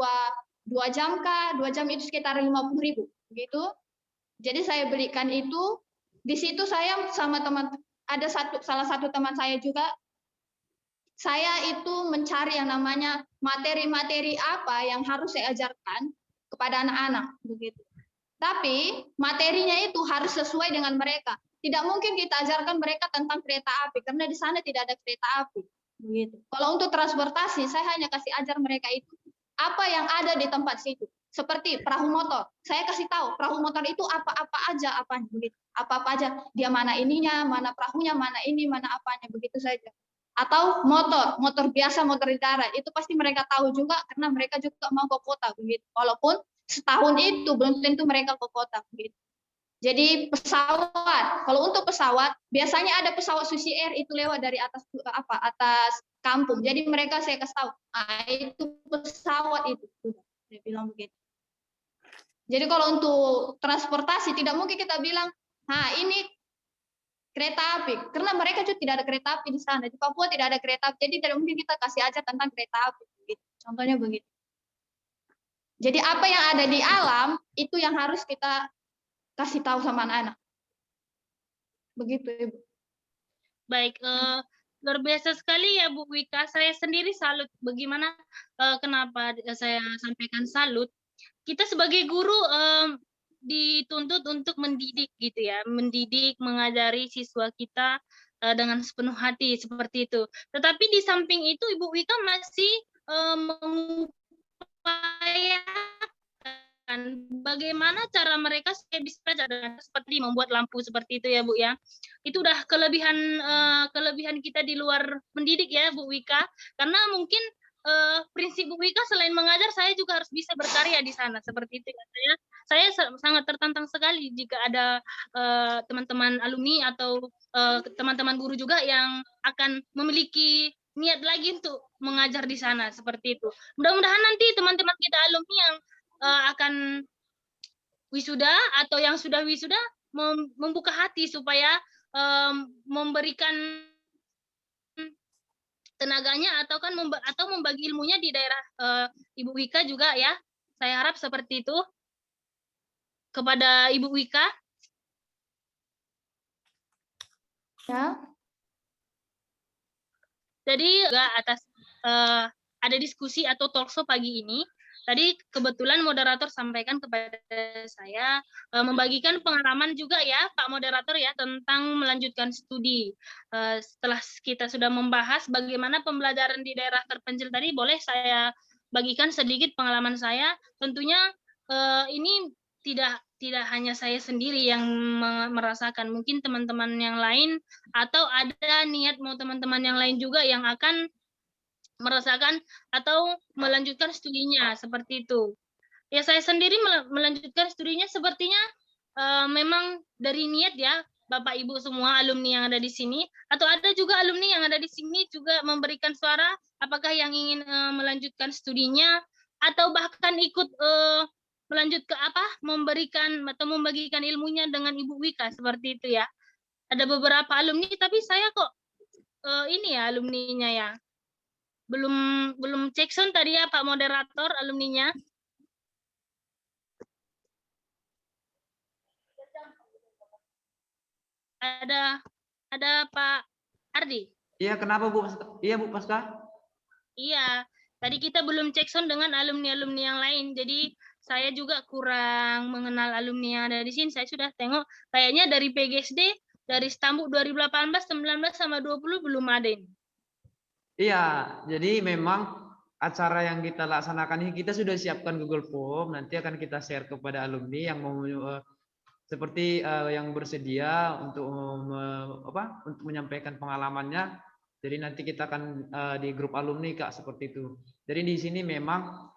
jam kah, 2 jam itu sekitar 50.000 begitu. Jadi saya belikan itu, di situ saya sama ada salah satu teman saya juga, saya itu mencari yang namanya materi-materi apa yang harus saya ajarkan kepada anak-anak begitu. Tapi materinya itu harus sesuai dengan mereka. Tidak mungkin kita ajarkan mereka tentang kereta api karena di sana tidak ada kereta api. Begitu. Kalau untuk transportasi, saya hanya kasih ajar mereka itu apa yang ada di tempat situ. Seperti perahu motor, saya kasih tahu perahu motor itu apa-apa aja apanya begitu. Apa-apa aja, dia mana ininya, mana perahunya, mana ini, mana apanya begitu saja. Atau motor biasa, motor di darat, itu pasti mereka tahu juga karena mereka juga mau ke kota begitu. Walaupun setahun itu belum tentu mereka ke kota begitu. Jadi pesawat, kalau untuk pesawat biasanya ada pesawat Susi Air itu lewat dari atas kampung. Jadi mereka saya kasih tahu, itu pesawat itu, saya bilang begitu. Jadi kalau untuk transportasi tidak mungkin kita bilang, ini kereta api, karena mereka juga tidak ada kereta api di sana. Di Papua tidak ada kereta api, jadi tidak mungkin kita kasih aja tentang kereta api. Begitu. Contohnya begitu. Jadi apa yang ada di alam itu yang harus kita kasih tahu sama anak-anak. Begitu, Ibu. Baik, luar biasa sekali ya Bu Wika. Saya sendiri salut. Bagaimana, kenapa saya sampaikan salut? Kita sebagai guru dituntut untuk mendidik gitu ya, mendidik, mengajari siswa kita dengan sepenuh hati seperti itu. Tetapi di samping itu Ibu Wika masih mengupayakan bagaimana cara mereka supaya bisa belajar dengan seperti membuat lampu seperti itu ya Bu ya. Itu udah kelebihan kita di luar mendidik ya Bu Wika, karena mungkin prinsip Bu Wika selain mengajar saya juga harus bisa berkarya di sana seperti itu ya. Saya sangat tertantang sekali jika ada teman-teman alumni atau teman-teman guru juga yang akan memiliki niat lagi untuk mengajar di sana seperti itu. Mudah-mudahan nanti teman-teman kita alumni yang akan wisuda atau yang sudah wisuda membuka hati supaya memberikan tenaganya atau membagi ilmunya di daerah Ibu Wika juga ya. Saya harap seperti itu kepada Ibu Wika. Ya. Jadi juga atas ada diskusi atau talkshow pagi ini. Tadi kebetulan moderator sampaikan kepada saya membagikan pengalaman juga ya Pak Moderator ya tentang melanjutkan studi. Setelah kita sudah membahas bagaimana pembelajaran di daerah terpencil tadi, boleh saya bagikan sedikit pengalaman saya. Tentunya ini tidak hanya saya sendiri yang merasakan, mungkin teman-teman yang lain atau ada niat mau teman-teman yang lain juga yang akan merasakan atau melanjutkan studinya seperti itu. Ya saya sendiri melanjutkan studinya sepertinya memang dari niat ya Bapak Ibu semua alumni yang ada di sini, atau ada juga alumni yang ada di sini juga memberikan suara apakah yang ingin melanjutkan studinya atau bahkan ikut melanjut ke memberikan atau membagikan ilmunya dengan Ibu Wika seperti itu ya. Ada beberapa alumni tapi saya kok ini ya alumninya ya. Belum cek sound tadi ya Pak moderator alumninya. Ada Pak Ardi. Iya, kenapa Bu? Iya Bu Pasca. Iya, tadi kita belum cek sound dengan alumni-alumni yang lain. Jadi saya juga kurang mengenal alumni yang ada di sini. Saya sudah tengok kayaknya dari PGSD, dari Stambuk 2018, 19 sama 20 belum ada ini. Iya, jadi memang acara yang kita laksanakan ini kita sudah siapkan Google Form, nanti akan kita share kepada alumni yang mau seperti yang bersedia untuk untuk menyampaikan pengalamannya. Jadi nanti kita akan di grup alumni Kak seperti itu. Jadi di sini memang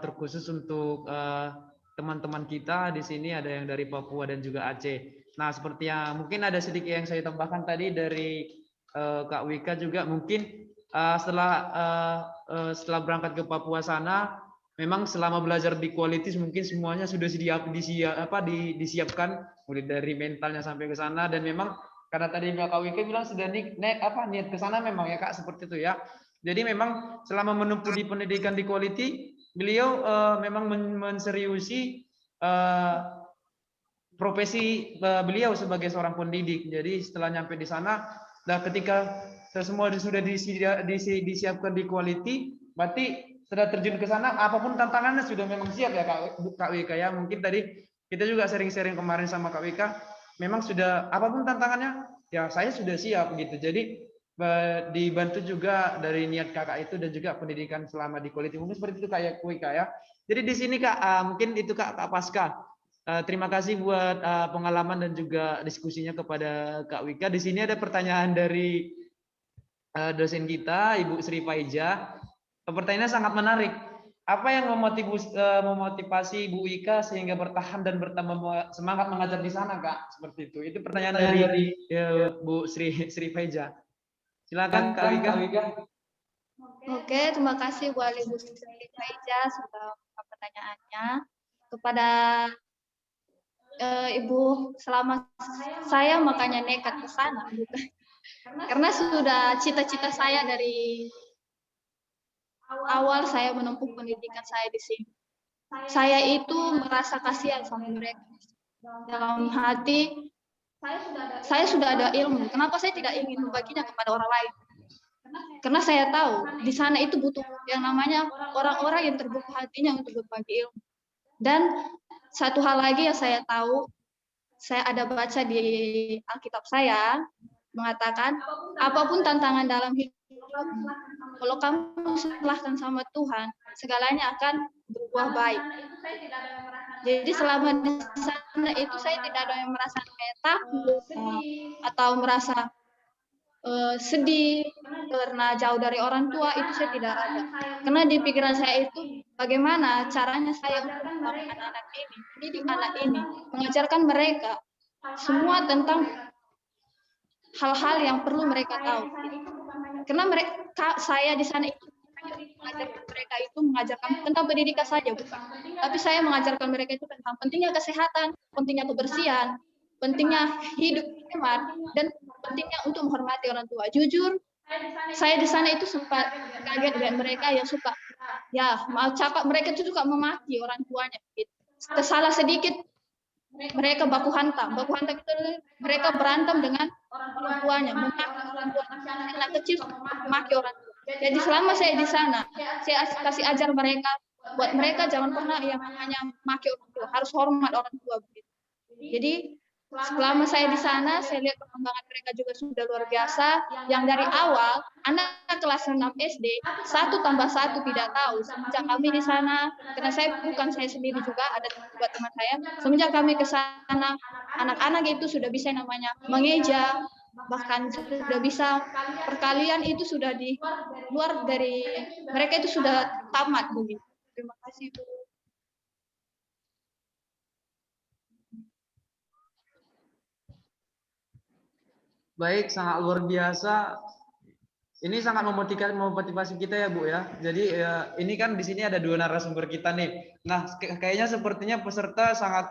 terkhusus untuk teman-teman kita di sini ada yang dari Papua dan juga Aceh. Nah, seperti yang mungkin ada sedikit yang saya tambahkan tadi dari Kak Wika juga mungkin setelah berangkat ke Papua sana, memang selama belajar di Qualities mungkin semuanya sudah disiapkan mulai dari mentalnya sampai ke sana, dan memang karena tadi Kak Wika bilang sudah niat ke sana memang ya Kak seperti itu ya. Jadi memang selama menempuh di pendidikan di Quality, beliau memang menseriusi profesi beliau sebagai seorang pendidik. Jadi setelah nyampe di sana, nah ketika semua sudah disiapkan di Quality, berarti sudah terjun ke sana, apapun tantangannya sudah memang siap ya Kak Wika ya. Mungkin tadi kita juga sering-sering kemarin sama Kak Wika, memang sudah apapun tantangannya, ya saya sudah siap gitu. Jadi dibantu juga dari niat kakak itu dan juga pendidikan selama di Quality. Mungkin seperti itu Kak Wika ya. Jadi di sini Kak, mungkin itu Kak Pasca. Terima kasih buat pengalaman dan juga diskusinya kepada Kak Wika. Di sini ada pertanyaan dari dosen kita, Ibu Sri Faiza. Pertanyaannya sangat menarik. Apa yang memotivasi Ibu Wika sehingga bertahan dan bertambah semangat mengajar di sana, Kak? Seperti itu. Itu pertanyaan dari Bu Sri Faiza. Silakan Kak Wika. Oke, terima kasih buat Ibu Sri Faiza sudah membuka pertanyaannya. Kepada Ibu, selama saya makanya nekat ke sana, karena sudah cita-cita saya dari awal saya menempuh pendidikan saya di sini. Saya itu merasa kasihan sama mereka. Dalam hati, saya sudah ada ilmu. Kenapa saya tidak ingin membaginya kepada orang lain? Karena saya tahu di sana itu butuh yang namanya orang-orang yang terbuka hatinya untuk berbagi ilmu. Dan satu hal lagi yang saya tahu, saya ada baca di Alkitab saya, mengatakan apapun tantangan dalam hidup, kalau kamu serahkan sama Tuhan, segalanya akan berbuah baik. Jadi selama di sana itu saya tidak ada yang merasa takut atau merasa sedih karena jauh dari orang tua, itu saya tidak ada. Karena di pikiran saya itu bagaimana caranya saya untuk membangun anak-anak ini, mendidik anak ini, mengajarkan mereka semua tentang hal-hal yang perlu mereka tahu. Karena saya di sana itu mengajarkan mereka itu mengajarkan tentang pendidikan saja, bukan. Tapi saya mengajarkan mereka itu tentang pentingnya kesehatan, pentingnya kebersihan, pentingnya hidup hemat, dan pentingnya untuk menghormati orang tua. Jujur, saya di sana itu sempat kaget dengan mereka yang suka, ya maaf cakap, mereka itu suka memaki orang tuanya. Salah sedikit, mereka baku hantam. Baku hantam itu mereka berantem dengan orang tuanya, memaki orang tuanya. Anak kecil memaki orang tua. Jadi selama saya di sana, saya kasih ajar mereka, buat mereka jangan pernah yang hanya maki orang tua, harus hormat orang tua begitu. Jadi selama saya di sana, saya lihat perkembangan mereka juga sudah luar biasa. Yang dari awal, anak kelas 6 SD, 1 tambah 1 tidak tahu. Semenjak kami di sana, karena saya sendiri juga, ada dua teman saya. Semenjak kami ke sana, anak-anak itu sudah bisa namanya mengeja, bahkan sudah bisa perkalian itu sudah di luar dari mereka itu sudah tamat begitu. Terima kasih Bu. Baik, sangat luar biasa. Ini sangat memotivasi kita ya Bu ya. Jadi ini kan di sini ada dua narasumber kita nih. Nah, kayaknya sepertinya peserta sangat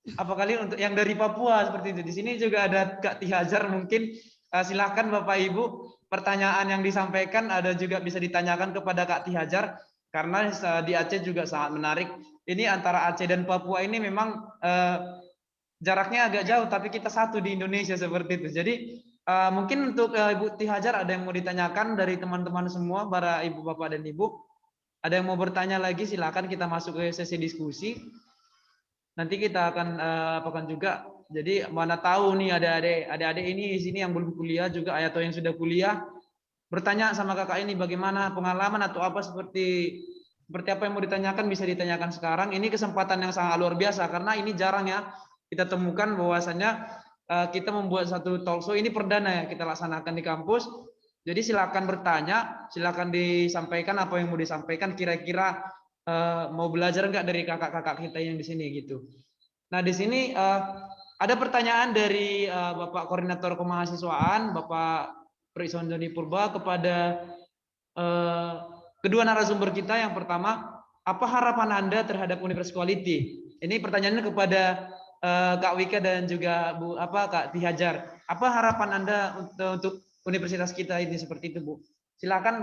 apa kali untuk yang dari Papua seperti itu. Di sini juga ada Kak Tihajar, mungkin silakan Bapak Ibu, pertanyaan yang disampaikan ada juga bisa ditanyakan kepada Kak Tihajar karena di Aceh juga sangat menarik. Ini antara Aceh dan Papua ini memang jaraknya agak jauh, tapi kita satu di Indonesia seperti itu. Jadi mungkin untuk Ibu Tihajar ada yang mau ditanyakan dari teman-teman semua, para Ibu, Bapak, dan Ibu. Ada yang mau bertanya lagi, silakan kita masuk ke sesi diskusi. Nanti kita akan apakan juga. Jadi mana tahu nih ada adik-adik ini di sini yang belum kuliah juga atau yang sudah kuliah, bertanya sama kakak ini bagaimana pengalaman atau apa seperti apa yang mau ditanyakan bisa ditanyakan sekarang. Ini kesempatan yang sangat luar biasa karena ini jarang ya kita temukan bahwasannya kita membuat satu talkshow ini perdana ya kita laksanakan di kampus. Jadi silakan bertanya, silakan disampaikan apa yang mau disampaikan. Kira-kira mau belajar nggak dari kakak-kakak kita yang di sini gitu. Nah di sini ada pertanyaan dari Bapak Koordinator Kemahasiswaan, Bapak Prison Joni Purba kepada kedua narasumber kita. Yang pertama, apa harapan Anda terhadap Universitas Quality? Ini pertanyaannya kepada Kak Wika dan juga Kak Tihajar. Apa harapan Anda untuk universitas kita ini seperti itu, Bu? Silakan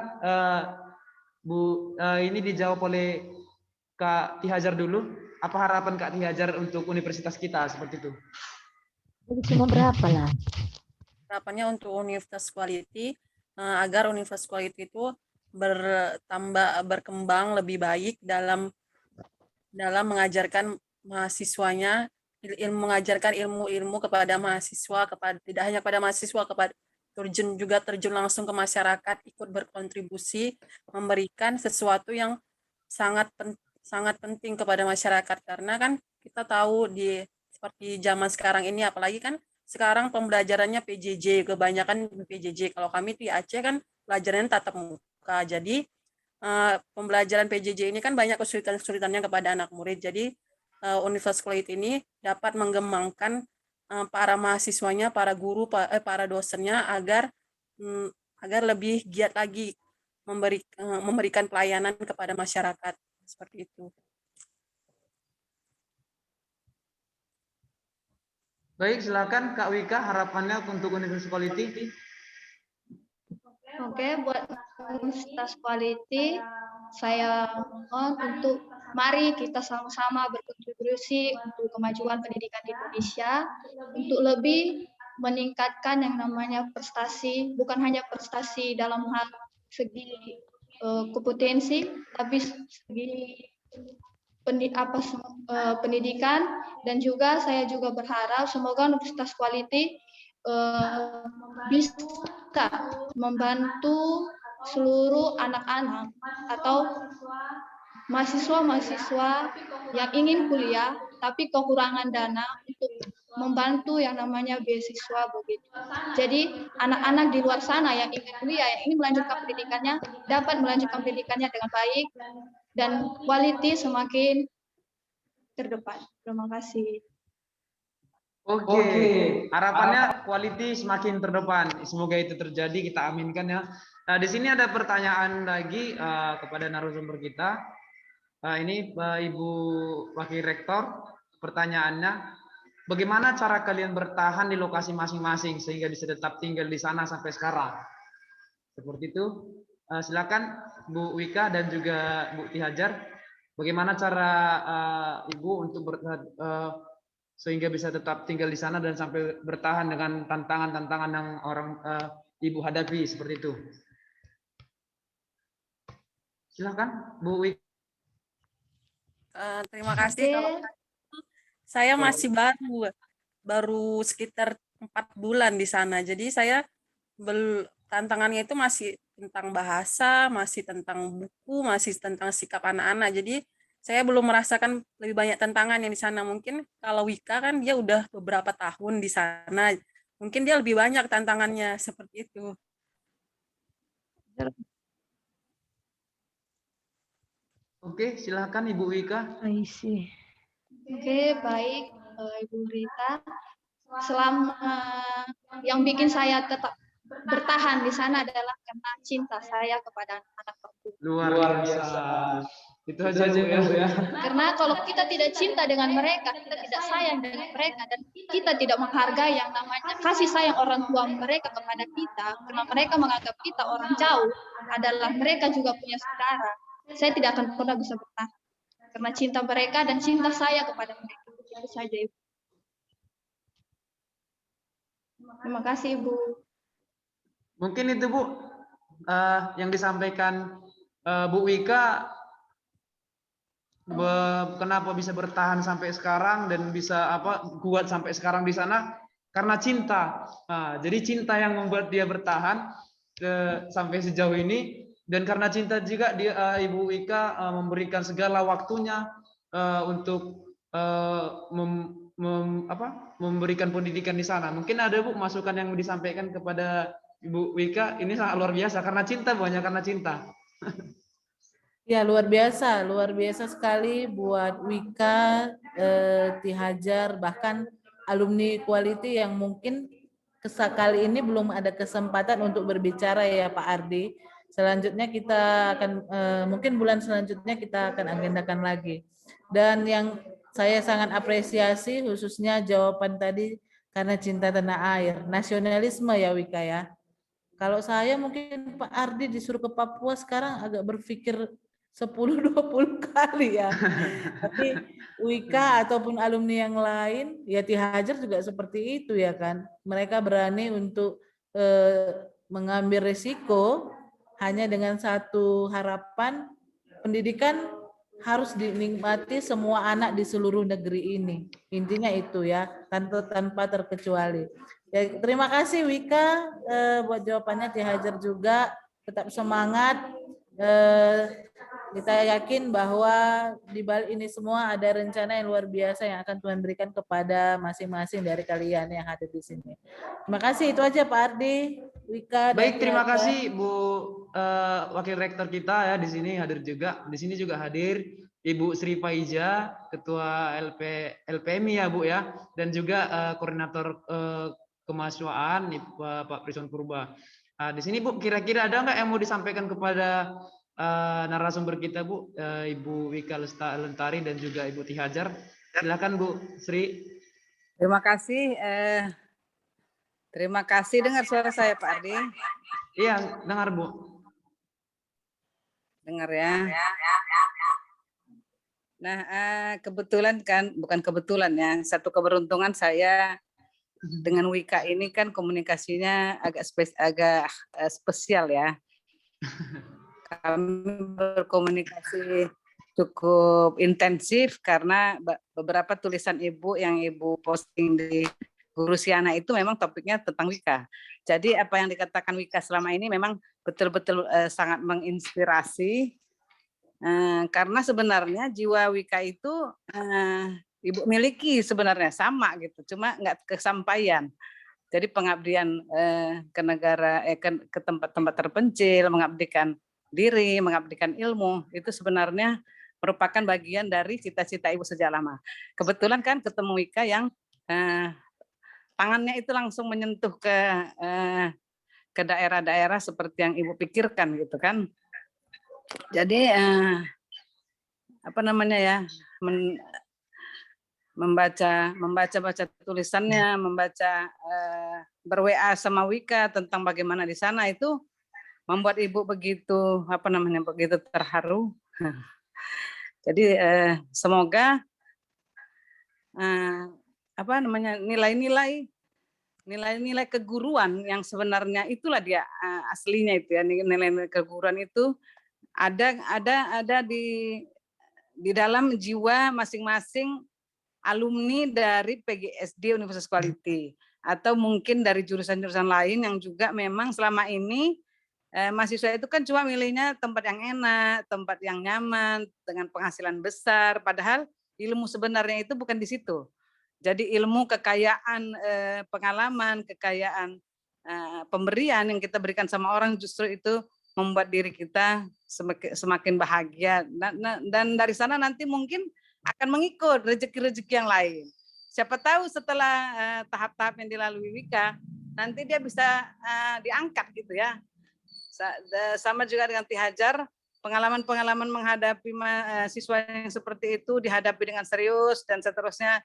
Bu, ini dijawab oleh Kak Tihajar dulu. Apa harapan Kak Tihajar untuk universitas kita seperti itu? Cuma berapa lah? Harapannya untuk Universitas Quality agar Universitas Quality itu berkembang lebih baik dalam mengajarkan mahasiswanya, mengajarkan ilmu-ilmu kepada mahasiswa, tidak hanya kepada mahasiswa, kepada terjun langsung ke masyarakat, ikut berkontribusi, memberikan sesuatu yang sangat penting kepada masyarakat, karena kan kita tahu seperti zaman sekarang ini, apalagi kan sekarang pembelajarannya PJJ, kebanyakan PJJ. Kalau kami di Aceh kan pelajarannya tatap muka, jadi pembelajaran PJJ ini kan banyak kesulitan-kesulitannya kepada anak murid. Jadi Universitas Quality ini dapat mengembangkan para mahasiswanya, para guru, para dosennya agar lebih giat lagi memberikan pelayanan kepada masyarakat seperti itu. Baik, silakan Kak Wika, harapannya untuk Universitas Quality. Oke, buat Universitas Quality, saya mohon untuk mari kita sama-sama berkontribusi untuk kemajuan pendidikan di Indonesia, untuk lebih meningkatkan yang namanya prestasi, bukan hanya prestasi dalam hal segi kompetensi, tapi segi pendidikan, dan juga saya juga berharap semoga Universitas Quality bisa membantu seluruh anak-anak atau mahasiswa-mahasiswa yang ingin kuliah tapi kekurangan dana untuk membantu yang namanya beasiswa begitu. Jadi anak-anak di luar sana yang ingin kuliah, yang ingin melanjutkan pendidikannya, dapat melanjutkan pendidikannya dengan baik dan quality semakin terdepan. Terima kasih. Oke, harapannya quality semakin terdepan. Semoga itu terjadi, kita aminkan ya. Nah, di sini ada pertanyaan lagi kepada narasumber kita. Ini Ibu Wakil Rektor, pertanyaannya, bagaimana cara kalian bertahan di lokasi masing-masing sehingga bisa tetap tinggal di sana sampai sekarang? Seperti itu. Silakan Bu Wika dan juga Bu Tihajar, bagaimana cara Ibu untuk sehingga bisa tetap tinggal di sana dan sampai bertahan dengan tantangan-tantangan yang Ibu hadapi seperti itu. Silakan Bu Wika. Terima kasih. Kalau saya masih baru sekitar 4 bulan di sana. Jadi saya tantangannya itu masih tentang bahasa, masih tentang buku, masih tentang sikap anak-anak. Jadi saya belum merasakan lebih banyak tantangan yang di sana. Mungkin kalau Wika kan dia udah beberapa tahun di sana. Mungkin dia lebih banyak tantangannya seperti itu. Oke, silakan Ibu Wika. Oke, baik Ibu Rita. selama yang bikin saya tetap bertahan di sana adalah karena cinta saya kepada anak papua. Luar biasa. Itu aja Bu ya. Karena kalau kita tidak cinta dengan mereka, kita tidak sayang dengan mereka, dan kita tidak menghargai yang namanya kasih sayang orang tua mereka kepada kita, karena mereka menganggap kita orang jauh, adalah mereka juga punya saudara. Saya tidak akan pernah bisa bertahan karena cinta mereka dan cinta saya kepada mereka. Itu saja, Ibu. Terima kasih, Ibu. Mungkin itu Bu yang disampaikan Bu Wika, kenapa bisa bertahan sampai sekarang dan bisa kuat sampai sekarang di sana karena cinta. Nah, jadi cinta yang membuat dia bertahan sampai sejauh ini, dan karena cinta juga dia Ibu Wika memberikan segala waktunya untuk memberikan pendidikan di sana. Mungkin ada Bu masukan yang disampaikan kepada Ibu Wika, ini sangat luar biasa karena cinta, banyak karena cinta. Ya, luar biasa sekali buat Wika, Ti Hajar, bahkan alumni Quality yang mungkin kali ini belum ada kesempatan untuk berbicara ya Pak Ardi. Selanjutnya kita akan, mungkin bulan selanjutnya kita akan agendakan lagi. Dan yang saya sangat apresiasi khususnya jawaban tadi karena cinta tanah air, nasionalisme ya Wika ya. Kalau saya mungkin Pak Ardi disuruh ke Papua sekarang agak berpikir 10-20 kali ya. Tapi Wika ataupun alumni yang lain, ya Ti Hajar juga seperti itu ya kan. Mereka berani untuk mengambil risiko hanya dengan satu harapan, pendidikan harus dinikmati semua anak di seluruh negeri ini. Intinya itu ya, tanpa terkecuali. Ya, terima kasih Wika buat jawabannya. Ti Hajar juga tetap semangat. Kita yakin bahwa di balik ini semua ada rencana yang luar biasa yang akan Tuhan berikan kepada masing-masing dari kalian yang hadir di sini. Terima kasih, itu aja Pak Ardi, Wika. Baik, terima kasih Bu Wakil Rektor kita ya di sini hadir juga. Di sini juga hadir Ibu Sri Faiza, Ketua LPMI ya Bu ya, dan juga Koordinator Kemahasiswaan Pak Prison Purba. Di sini Bu, kira-kira ada nggak yang mau disampaikan kepada narasumber kita Bu, Ibu Wika Lestari dan juga Ibu Ti Hajar? Silakan Bu Sri. Terima kasih. Terima kasih. Dengar suara saya Pak Ardi? Iya, dengar Bu. Dengar ya. Nah, kebetulan kan, bukan kebetulan ya, satu keberuntungan saya dengan Wika ini kan komunikasinya agak spesial ya. Kami berkomunikasi cukup intensif karena beberapa tulisan Ibu yang Ibu posting di Guru Siana itu memang topiknya tentang Wika. Jadi apa yang dikatakan Wika selama ini memang betul-betul sangat menginspirasi, karena sebenarnya jiwa Wika itu Ibu miliki sebenarnya sama gitu, cuma nggak kesampaian. Jadi pengabdian ke negara, ke tempat-tempat terpencil, mengabdikan diri, mengabdikan ilmu, itu sebenarnya merupakan bagian dari cita-cita Ibu sejak lama. Kebetulan kan ketemu Wika yang tangannya itu langsung menyentuh ke daerah-daerah seperti yang Ibu pikirkan gitu kan. Jadi apa namanya ya, membaca tulisannya, membaca ber-WA sama Wika tentang bagaimana di sana, itu membuat Ibu begitu begitu terharu. Jadi semoga nilai-nilai keguruan yang sebenarnya itulah dia aslinya itu ya, nilai-nilai keguruan itu ada di dalam jiwa masing-masing alumni dari PGSD Universitas Quality, atau mungkin dari jurusan-jurusan lain yang juga memang selama ini mahasiswa itu kan cuma milihnya tempat yang enak, tempat yang nyaman, dengan penghasilan besar, padahal ilmu sebenarnya itu bukan di situ. Jadi ilmu, kekayaan pengalaman, kekayaan pemberian yang kita berikan sama orang justru itu membuat diri kita semakin bahagia, dan dari sana nanti mungkin akan mengikut rezeki-rezeki yang lain. Siapa tahu setelah tahap-tahap yang dilalui Wika, nanti dia bisa diangkat gitu ya. Sama juga dengan Ti Hajar, pengalaman-pengalaman menghadapi siswa yang seperti itu dihadapi dengan serius dan seterusnya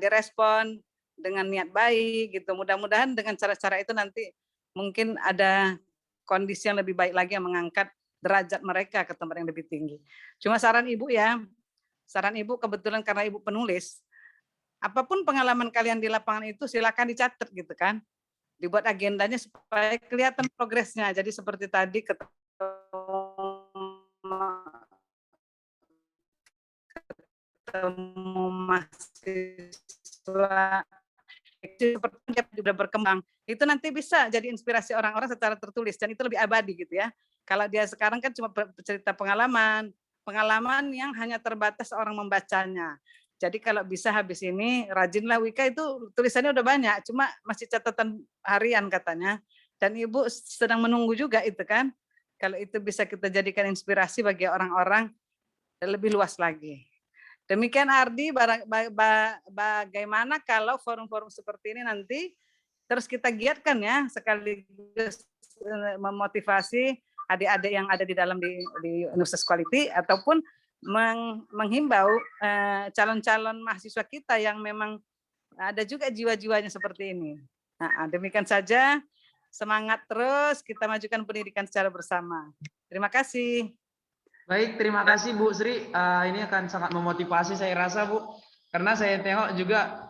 direspon dengan niat baik gitu. Mudah-mudahan dengan cara-cara itu nanti mungkin ada kondisi yang lebih baik lagi yang mengangkat derajat mereka ke tempat yang lebih tinggi. Cuma saran Ibu ya, saran Ibu kebetulan karena Ibu penulis, apapun pengalaman kalian di lapangan itu silakan dicatat gitu kan. Dibuat agendanya supaya kelihatan progresnya. Jadi seperti tadi ketemu mahasiswa seperti dia sudah berkembang, itu nanti bisa jadi inspirasi orang-orang secara tertulis dan itu lebih abadi gitu ya. Kalau dia sekarang kan cuma cerita pengalaman yang hanya terbatas orang membacanya. Jadi kalau bisa habis ini rajinlah Wika, itu tulisannya udah banyak, cuma masih catatan harian katanya. Dan Ibu sedang menunggu juga itu kan. Kalau itu bisa kita jadikan inspirasi bagi orang-orang lebih luas lagi. Demikian Ardi, bagaimana kalau forum-forum seperti ini nanti terus kita giatkan ya, sekaligus memotivasi adik-adik yang ada di dalam di Universitas Quality ataupun menghimbau calon-calon mahasiswa kita yang memang ada juga jiwa-jiwanya seperti ini. Nah, demikian saja, semangat terus, kita majukan pendidikan secara bersama. Terima kasih. Baik, terima kasih Bu Sri. Ini akan sangat memotivasi saya rasa Bu, karena saya tengok juga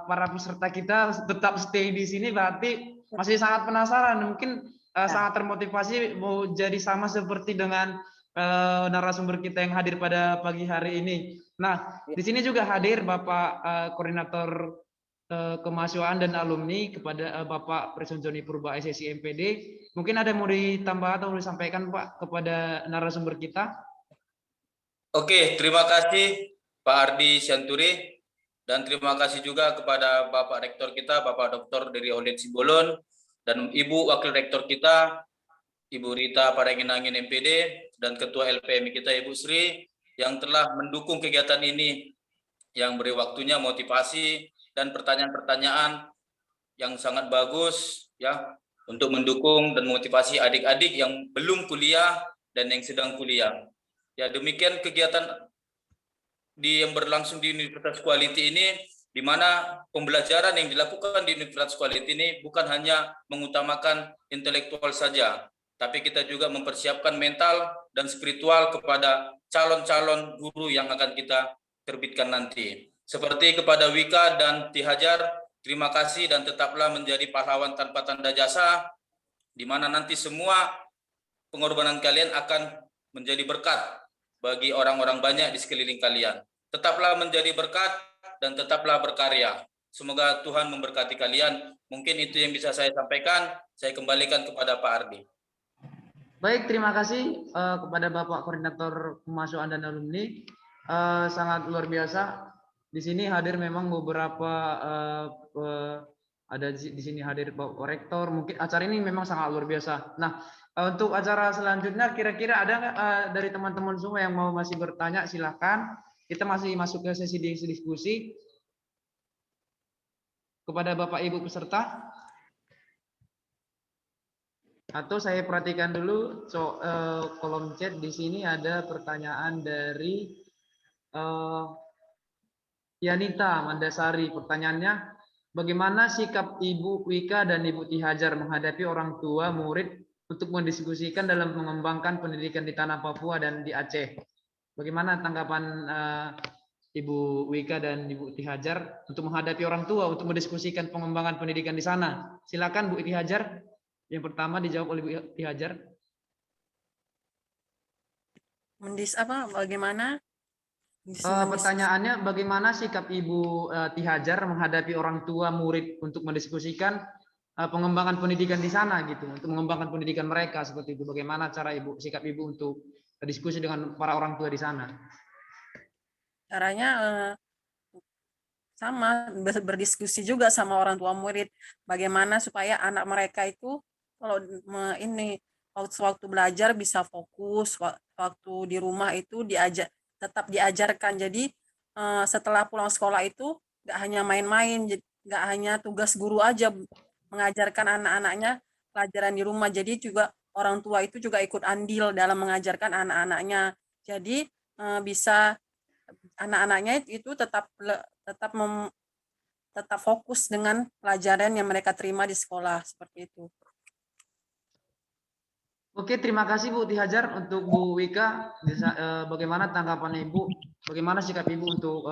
para peserta kita tetap stay di sini, berarti masih sangat penasaran, mungkin sangat termotivasi mau jadi sama seperti dengan narasumber kita yang hadir pada pagi hari ini. Nah, di sini juga hadir Bapak Koordinator Kemahasiswaan dan Alumni, kepada Bapak Presiden Joni Purba SSI MPD. Mungkin ada yang mau ditambah atau mau disampaikan Pak kepada narasumber kita? Oke, terima kasih Pak Ardi Sianturi, dan terima kasih juga kepada Bapak Rektor kita, Bapak Dr. dari Holden Simbolon, dan Ibu Wakil Rektor kita, Ibu Rita Parangin-Angin MPD, dan Ketua LPM kita Ibu Sri, yang telah mendukung kegiatan ini, yang beri waktunya motivasi dan pertanyaan-pertanyaan yang sangat bagus ya, untuk mendukung dan motivasi adik-adik yang belum kuliah dan yang sedang kuliah. Ya, demikian kegiatan yang berlangsung di Universitas Quality ini, di mana pembelajaran yang dilakukan di Universitas Quality ini bukan hanya mengutamakan intelektual saja, tapi kita juga mempersiapkan mental dan spiritual kepada calon-calon guru yang akan kita terbitkan nanti. Seperti kepada Wika dan Ti Hajar, terima kasih dan tetaplah menjadi pahlawan tanpa tanda jasa, di mana nanti semua pengorbanan kalian akan menjadi berkat bagi orang-orang banyak di sekeliling kalian. Tetaplah menjadi berkat dan tetaplah berkarya. Semoga Tuhan memberkati kalian. Mungkin itu yang bisa saya sampaikan. Saya kembalikan kepada Pak Ardi. Baik, terima kasih kepada Bapak Koordinator Kemahasiswaan dan Alumni. Sangat luar biasa. Di sini hadir memang beberapa ada di sini hadir Bapak Rektor. Mungkin acara ini memang sangat luar biasa. Nah, untuk acara selanjutnya kira-kira ada nggak dari teman-teman semua yang mau masih bertanya? Silakan. Kita masih masuk ke sesi diskusi kepada Bapak Ibu peserta. Atau saya perhatikan dulu kolom chat di sini ada pertanyaan dari Yanita Mandasari. Pertanyaannya, bagaimana sikap Ibu Wika dan Ibu Ti Hajar menghadapi orang tua murid untuk mendiskusikan dalam mengembangkan pendidikan di tanah Papua dan di Aceh? Bagaimana tanggapan Ibu Wika dan Ibu Ti Hajar untuk menghadapi orang tua untuk mendiskusikan pengembangan pendidikan di sana? Silakan Bu Ti Hajar. Yang pertama dijawab oleh Bu Ti Hajar. Bagaimana? Pertanyaannya, bagaimana sikap Ibu Ti Hajar menghadapi orang tua murid untuk mendiskusikan pengembangan pendidikan di sana gitu, untuk mengembangkan pendidikan mereka seperti itu. Bagaimana cara sikap Ibu untuk diskusi dengan para orang tua di sana? Caranya sama, berdiskusi juga sama orang tua murid, bagaimana supaya anak mereka itu kalau ini waktu belajar bisa fokus, waktu di rumah itu tetap diajarkan. Jadi setelah pulang sekolah itu nggak hanya main-main, nggak hanya tugas guru aja mengajarkan anak-anaknya pelajaran di rumah, jadi juga orang tua itu juga ikut andil dalam mengajarkan anak-anaknya. Jadi bisa anak-anaknya itu tetap fokus dengan pelajaran yang mereka terima di sekolah, seperti itu. Oke, terima kasih Bu Tihajar. Untuk Bu Wika, bagaimana tanggapannya Ibu? Bagaimana sikap Ibu untuk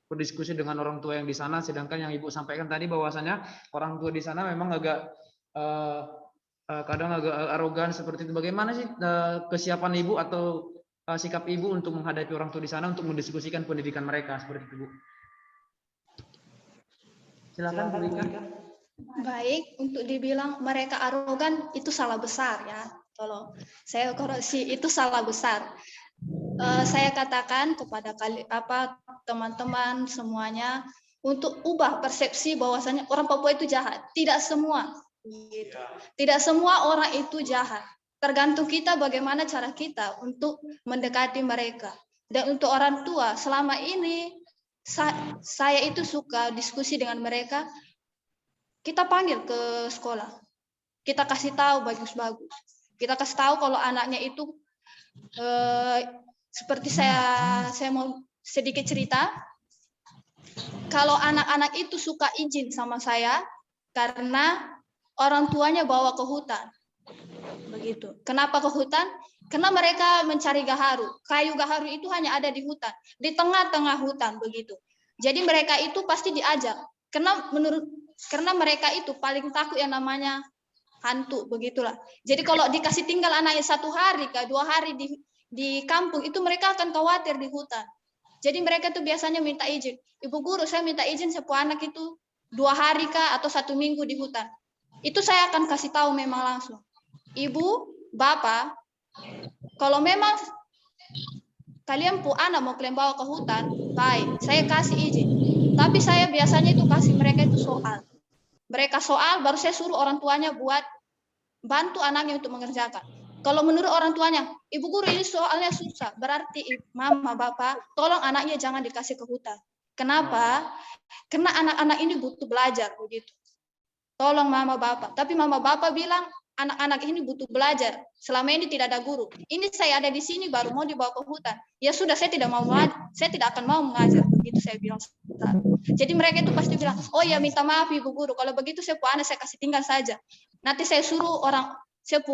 berdiskusi dengan orang tua yang di sana? Sedangkan yang Ibu sampaikan tadi bahwasanya orang tua di sana memang agak kadang agak arogan seperti itu. Bagaimana sih kesiapan Ibu atau sikap Ibu untuk menghadapi orang tua di sana untuk mendiskusikan pendidikan mereka seperti itu, Bu? Silakan Bu Wika. Baik, untuk dibilang mereka arogan itu salah besar ya. Tolong saya koreksi, itu salah besar. Saya katakan kepada teman-teman semuanya untuk ubah persepsi bahwasanya orang Papua itu jahat. Tidak semua, gitu. Tidak semua orang itu jahat. Tergantung kita bagaimana cara kita untuk mendekati mereka. Dan untuk orang tua, selama ini saya itu suka diskusi dengan mereka. Kita panggil ke sekolah, kita kasih tahu bagus-bagus, kita kasih tahu kalau anaknya itu seperti saya mau sedikit cerita, kalau anak-anak itu suka izin sama saya karena orang tuanya bawa ke hutan, begitu. Kenapa ke hutan? Karena mereka mencari gaharu, kayu gaharu itu hanya ada di hutan, di tengah-tengah hutan begitu. Jadi mereka itu pasti diajak, karena mereka itu paling takut yang namanya hantu, begitulah. Jadi kalau dikasih tinggal anaknya 1 hari, 2 hari di kampung, itu mereka akan khawatir di hutan. Jadi mereka tuh biasanya minta izin. Ibu guru, saya minta izin sepupu anak itu 2 hari kah atau 1 minggu di hutan. Itu saya akan kasih tahu memang langsung. Ibu, bapak, kalau memang kalian anak mau kalian bawa ke hutan, baik, saya kasih izin. Tapi saya biasanya itu kasih mereka itu soal. Mereka soal, baru saya suruh orang tuanya buat bantu anaknya untuk mengerjakan. Kalau menurut orang tuanya, ibu guru ini soalnya susah, berarti mama, bapak, tolong anaknya jangan dikasih ke hutan. Kenapa? Karena anak-anak ini butuh belajar, begitu. Tolong mama, bapak. Tapi mama, bapak bilang, anak-anak ini butuh belajar. Selama ini tidak ada guru. Ini saya ada di sini baru mau dibawa ke hutan. Ya sudah, saya tidak akan mau mengajar. Begitu saya bilang. Jadi mereka itu pasti bilang, oh ya minta maaf ibu guru. Kalau begitu saya kasih tinggal saja. Nanti saya suruh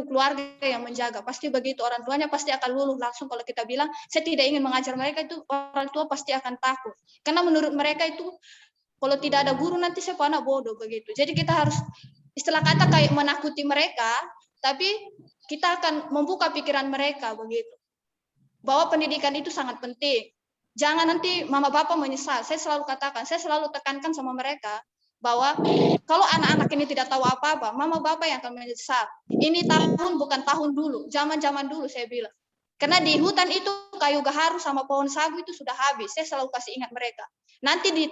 keluarga yang menjaga. Pasti begitu, orang tuanya pasti akan luluh langsung. Kalau kita bilang, saya tidak ingin mengajar mereka, itu orang tua pasti akan takut. Karena menurut mereka itu, kalau tidak ada guru nanti saya anak bodoh begitu. Jadi kita harus istilah kata kayak menakuti mereka, tapi kita akan membuka pikiran mereka begitu. Bahwa pendidikan itu sangat penting. Jangan nanti mama bapak menyesal. Saya selalu katakan, saya selalu tekankan sama mereka bahwa kalau anak-anak ini tidak tahu apa-apa, mama bapak yang akan menyesal. Ini tahun bukan tahun dulu, zaman-zaman dulu saya bilang. Karena di hutan itu kayu gaharu sama pohon sagu itu sudah habis. Saya selalu kasih ingat mereka. Nanti di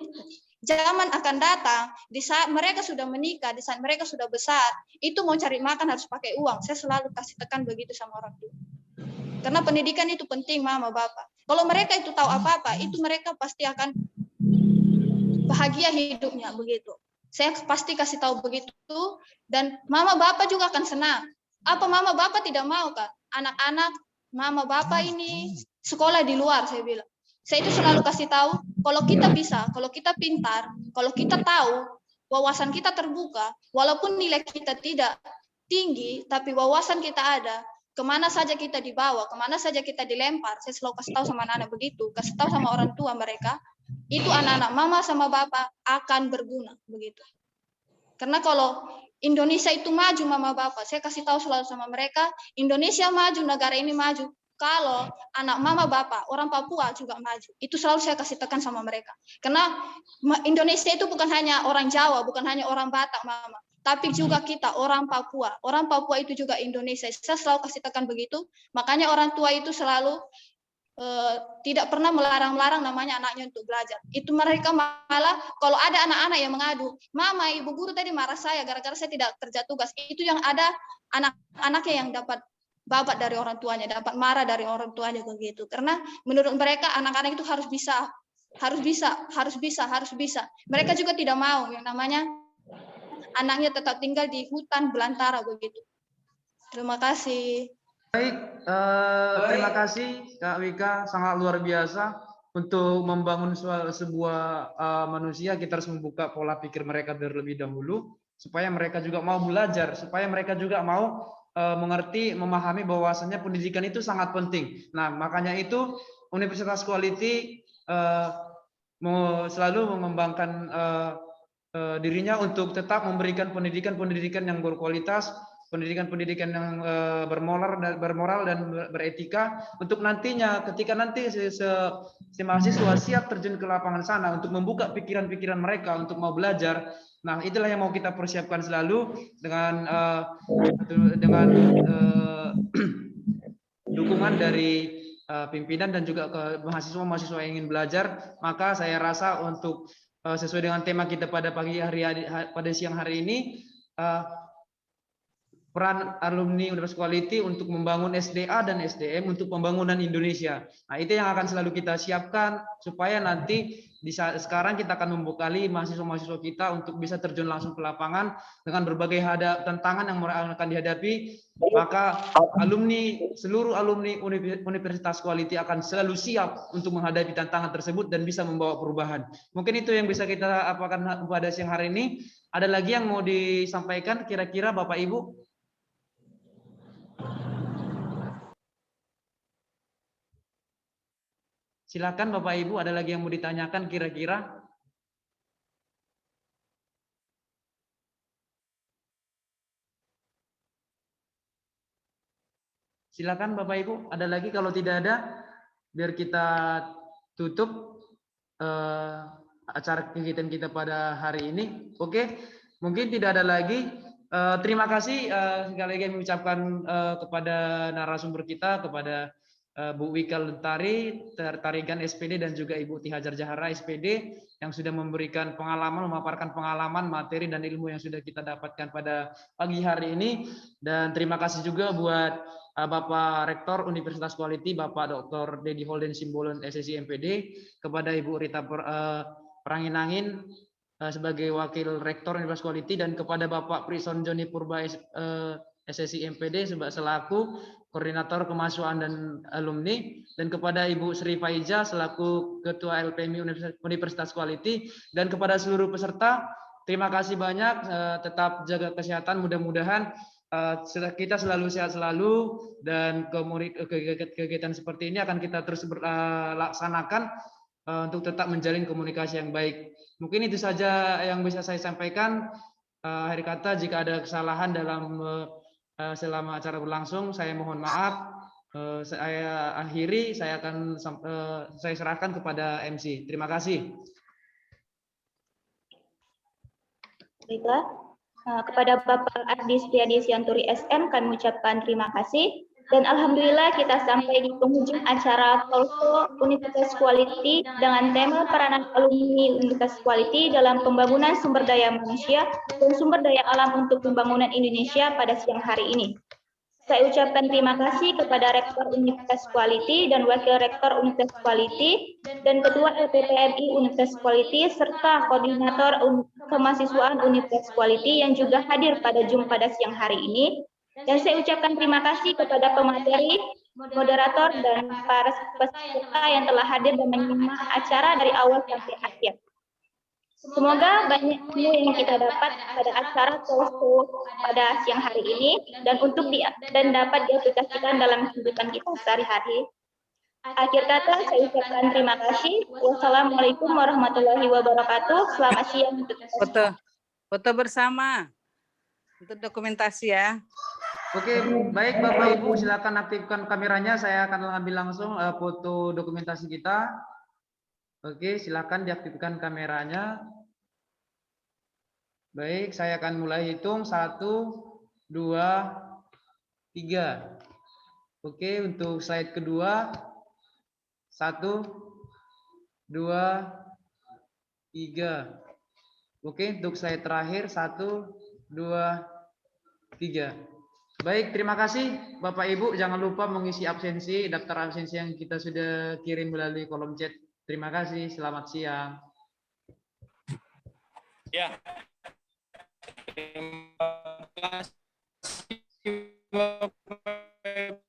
zaman akan datang, di saat mereka sudah menikah, di saat mereka sudah besar, itu mau cari makan harus pakai uang. Saya selalu kasih tekan begitu sama orang tua. Karena pendidikan itu penting, mama, bapak. Kalau mereka itu tahu apa-apa, itu mereka pasti akan bahagia hidupnya, begitu. Saya pasti kasih tahu begitu, dan mama, bapak juga akan senang. Apa mama, bapak tidak mau, Kak? Anak-anak, mama, bapak ini sekolah di luar, saya bilang. Saya itu selalu kasih tahu, kalau kita bisa, kalau kita pintar, kalau kita tahu, wawasan kita terbuka, walaupun nilai kita tidak tinggi, tapi wawasan kita ada, kemana saja kita dibawa, kemana saja kita dilempar, saya selalu kasih tahu sama anak-anak begitu, kasih tahu sama orang tua mereka, itu anak-anak mama sama bapak akan berguna, begitu. Karena kalau Indonesia itu maju, mama bapak, saya kasih tahu selalu sama mereka, Indonesia maju, negara ini maju, kalau anak mama bapak, orang Papua juga maju. Itu selalu saya kasih tekan sama mereka. Karena Indonesia itu bukan hanya orang Jawa, bukan hanya orang Batak, mama. Tapi juga kita, orang Papua. Orang Papua itu juga Indonesia. Saya selalu kasih tekan begitu. Makanya orang tua itu selalu tidak pernah melarang-larang namanya anaknya untuk belajar. Itu mereka malah, kalau ada anak-anak yang mengadu, mama, ibu guru tadi marah saya, gara-gara saya tidak kerja tugas. Itu yang ada anak-anaknya yang dapat babat dari orang tuanya, dapat marah dari orang tuanya begitu. Karena menurut mereka anak-anak itu harus bisa Harus bisa. Mereka juga tidak mau yang namanya anaknya tetap tinggal di hutan belantara begitu. Terima kasih. Baik, terima kasih Kak Wika, sangat luar biasa. Untuk membangun sebuah manusia, kita harus membuka pola pikir mereka terlebih dahulu, supaya mereka juga mau belajar, supaya mereka juga mau mengerti, memahami bahwasannya pendidikan itu sangat penting. Nah, makanya itu Universitas Quality selalu mengembangkan dirinya untuk tetap memberikan pendidikan yang berkualitas, pendidikan yang bermoral dan beretika, untuk nantinya ketika nanti si mahasiswa siap terjun ke lapangan sana untuk membuka pikiran-pikiran mereka untuk mau belajar. Nah, itulah yang mau kita persiapkan selalu dengan dukungan dari pimpinan dan juga ke mahasiswa yang ingin belajar. Maka saya rasa untuk sesuai dengan tema kita pada pada siang hari ini, peran alumni Universitas Quality untuk membangun SDA dan SDM untuk pembangunan Indonesia. Nah, itu yang akan selalu kita siapkan supaya nanti di saat sekarang kita akan membekali mahasiswa-mahasiswa kita untuk bisa terjun langsung ke lapangan dengan berbagai tantangan yang akan dihadapi. Maka seluruh alumni Universitas Quality akan selalu siap untuk menghadapi tantangan tersebut dan bisa membawa perubahan. Mungkin itu yang bisa kita apakan pada siang hari ini. Ada lagi yang mau disampaikan kira-kira Bapak Ibu? Silakan Bapak Ibu, ada lagi yang mau ditanyakan kira-kira? Silakan Bapak Ibu, ada lagi? Kalau tidak ada, biar kita tutup acara kegiatan kita pada hari ini. Oke, mungkin tidak ada lagi. Terima kasih sekali lagi mengucapkan kepada narasumber kita, kepada Bu Wika Lestari, Tarigan SPD, dan juga Ibu Tihajar Jahara SPD yang sudah memberikan pengalaman, memaparkan pengalaman, materi, dan ilmu yang sudah kita dapatkan pada pagi hari ini. Dan terima kasih juga buat Bapak Rektor Universitas Quality, Bapak Dr. Dedi Holden Simbolon SSI MPD, kepada Ibu Rita Pranginangin sebagai Wakil Rektor Universitas Quality, dan kepada Bapak Prison Joni Purba SSI MPD selaku Koordinator Kemahasiswaan dan Alumni, dan kepada Ibu Sri Faiza selaku Ketua LPMI Universitas Quality, dan kepada seluruh peserta, terima kasih banyak. Tetap jaga kesehatan, mudah-mudahan kita selalu sehat selalu, dan kegiatan seperti ini akan kita terus laksanakan untuk tetap menjalin komunikasi yang baik. Mungkin itu saja yang bisa saya sampaikan. Akhir kata, jika ada kesalahan dalam selama acara berlangsung, saya mohon maaf. Saya akhiri, saya serahkan kepada MC. Terima kasih. Baiklah, kepada Bapak Ardi Setiadi Sianturi SM kami ucapkan terima kasih, dan alhamdulillah kita sampai di penghujung acara Talkshow Universitas Quality dengan tema peranan alumni Universitas Quality dalam pembangunan sumber daya manusia dan sumber daya alam untuk pembangunan Indonesia pada siang hari ini. Saya ucapkan terima kasih kepada Rektor Universitas Quality dan Wakil Rektor Universitas Quality dan Ketua LPPMI Universitas Quality serta Koordinator Kemahasiswaan Universitas Quality yang juga hadir pada Zoom pada siang hari ini. Dan saya ucapkan terima kasih kepada pemateri, moderator, dan para peserta yang telah hadir dan menyimak acara dari awal sampai akhir. Semoga banyak ilmu yang kita dapat pada acara Talkshow pada siang hari ini dan dapat diaplikasikan dalam kehidupan kita sehari-hari. Akhir kata, saya ucapkan terima kasih. Wassalamualaikum warahmatullahi wabarakatuh. Selamat siang untuk kita. Foto bersama untuk dokumentasi ya. Oke, baik Bapak Ibu, silakan aktifkan kameranya. Saya akan ambil langsung foto dokumentasi kita. Oke, silakan diaktifkan kameranya. Baik, saya akan mulai hitung 1, 2, 3. Oke, untuk slide kedua 1, 2, 3. Oke, untuk slide terakhir 1, 2, 3. Baik, terima kasih Bapak Ibu. Jangan lupa mengisi absensi, daftar absensi yang kita sudah kirim melalui kolom chat. Terima kasih. Selamat siang. Ya. Terima kasih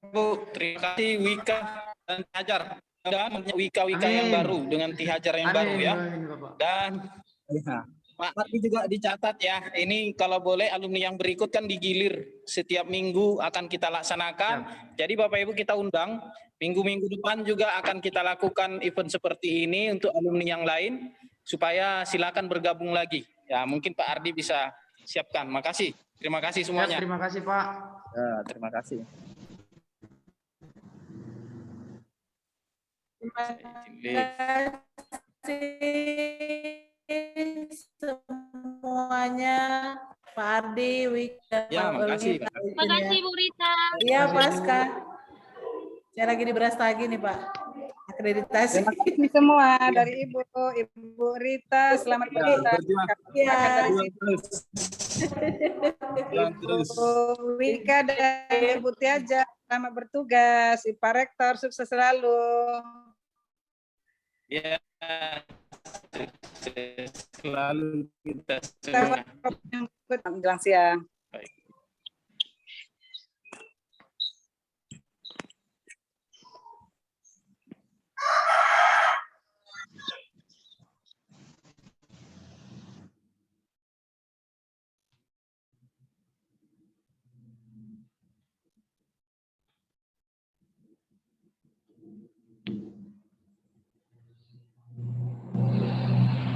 Bu. Terima kasih Wika dan Hajar. Dan Wika yang Amin. baru dengan Tihajar yang baru ya. Amin, Bapak. Dan Pak Ardi juga dicatat ya. Ini kalau boleh alumni yang berikut kan digilir setiap minggu akan kita laksanakan. Jadi Bapak Ibu kita undang minggu-minggu depan juga akan kita lakukan event seperti ini untuk alumni yang lain supaya silakan bergabung lagi. Ya, mungkin Pak Ardi bisa siapkan. Makasih. Terima kasih semuanya. Terima kasih, Pak. Ya, terima kasih. Terima kasih semuanya, Pak Ardi, Wika, Ya, makasih. Terima kasih Bu Rita. Iya, Pasca. Saya lagi di Brastagi nih, Pak. Akreditasi. Ini semua dari Ibu Rita, selamat berjuang. Iya. Ibu Wika dan Ibu Tiaja, selamat bertugas. Pak Rektor, sukses selalu. Ya, selalu kita semua. Menjelang siang.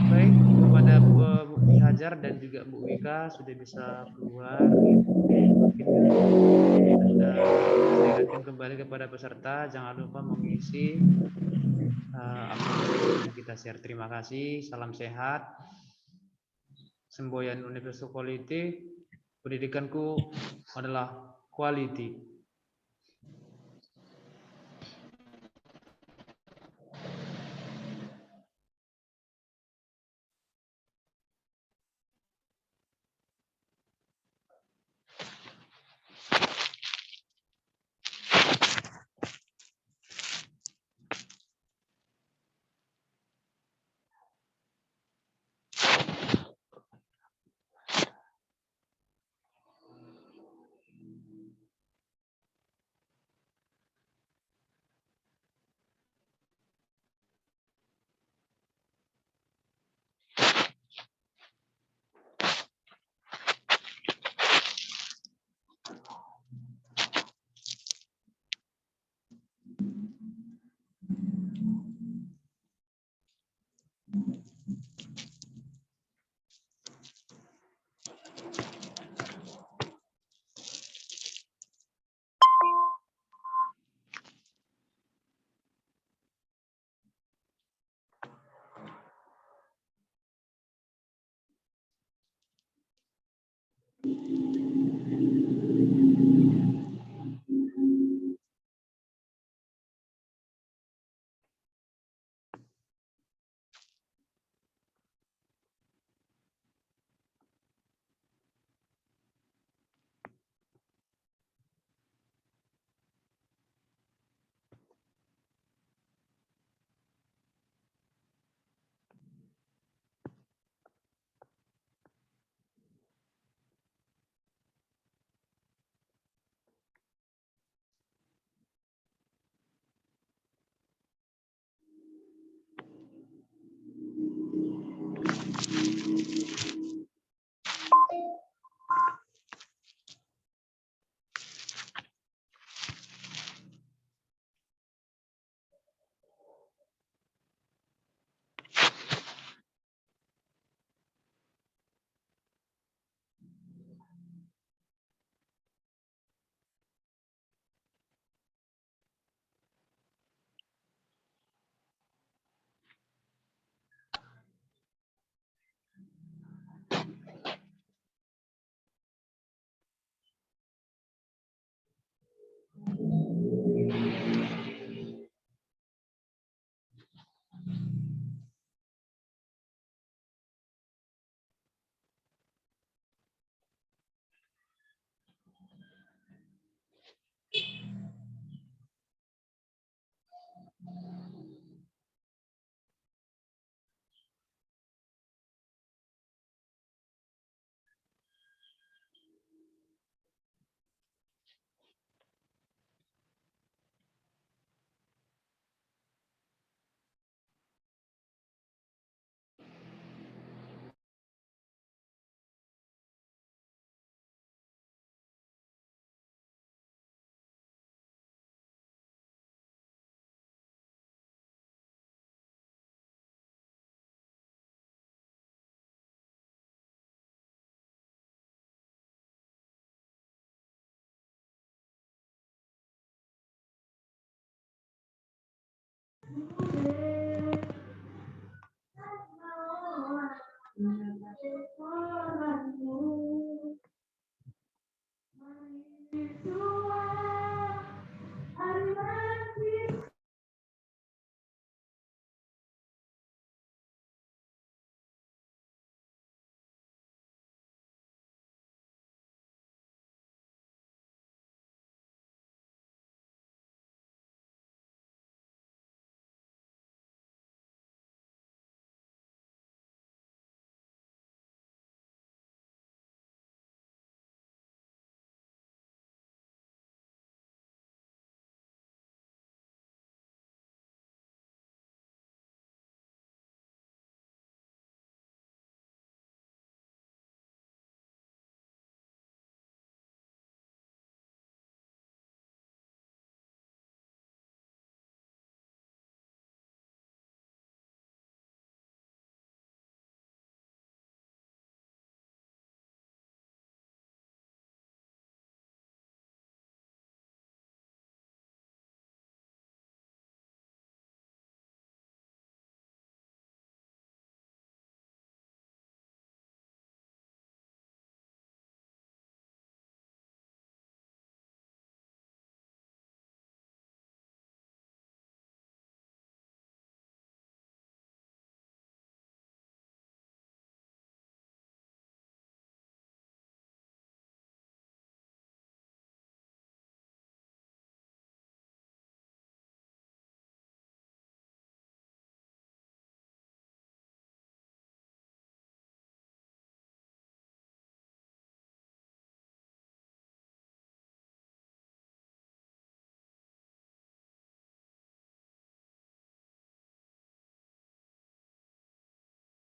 Baik, kepada Bu Hajar dan juga Bu Wika sudah bisa keluar. Saya ingatkan kembali kepada peserta, jangan lupa mengisi aplikasi yang kita share. Terima kasih, salam sehat. Semboyan Universitas Quality, pendidikanku adalah quality.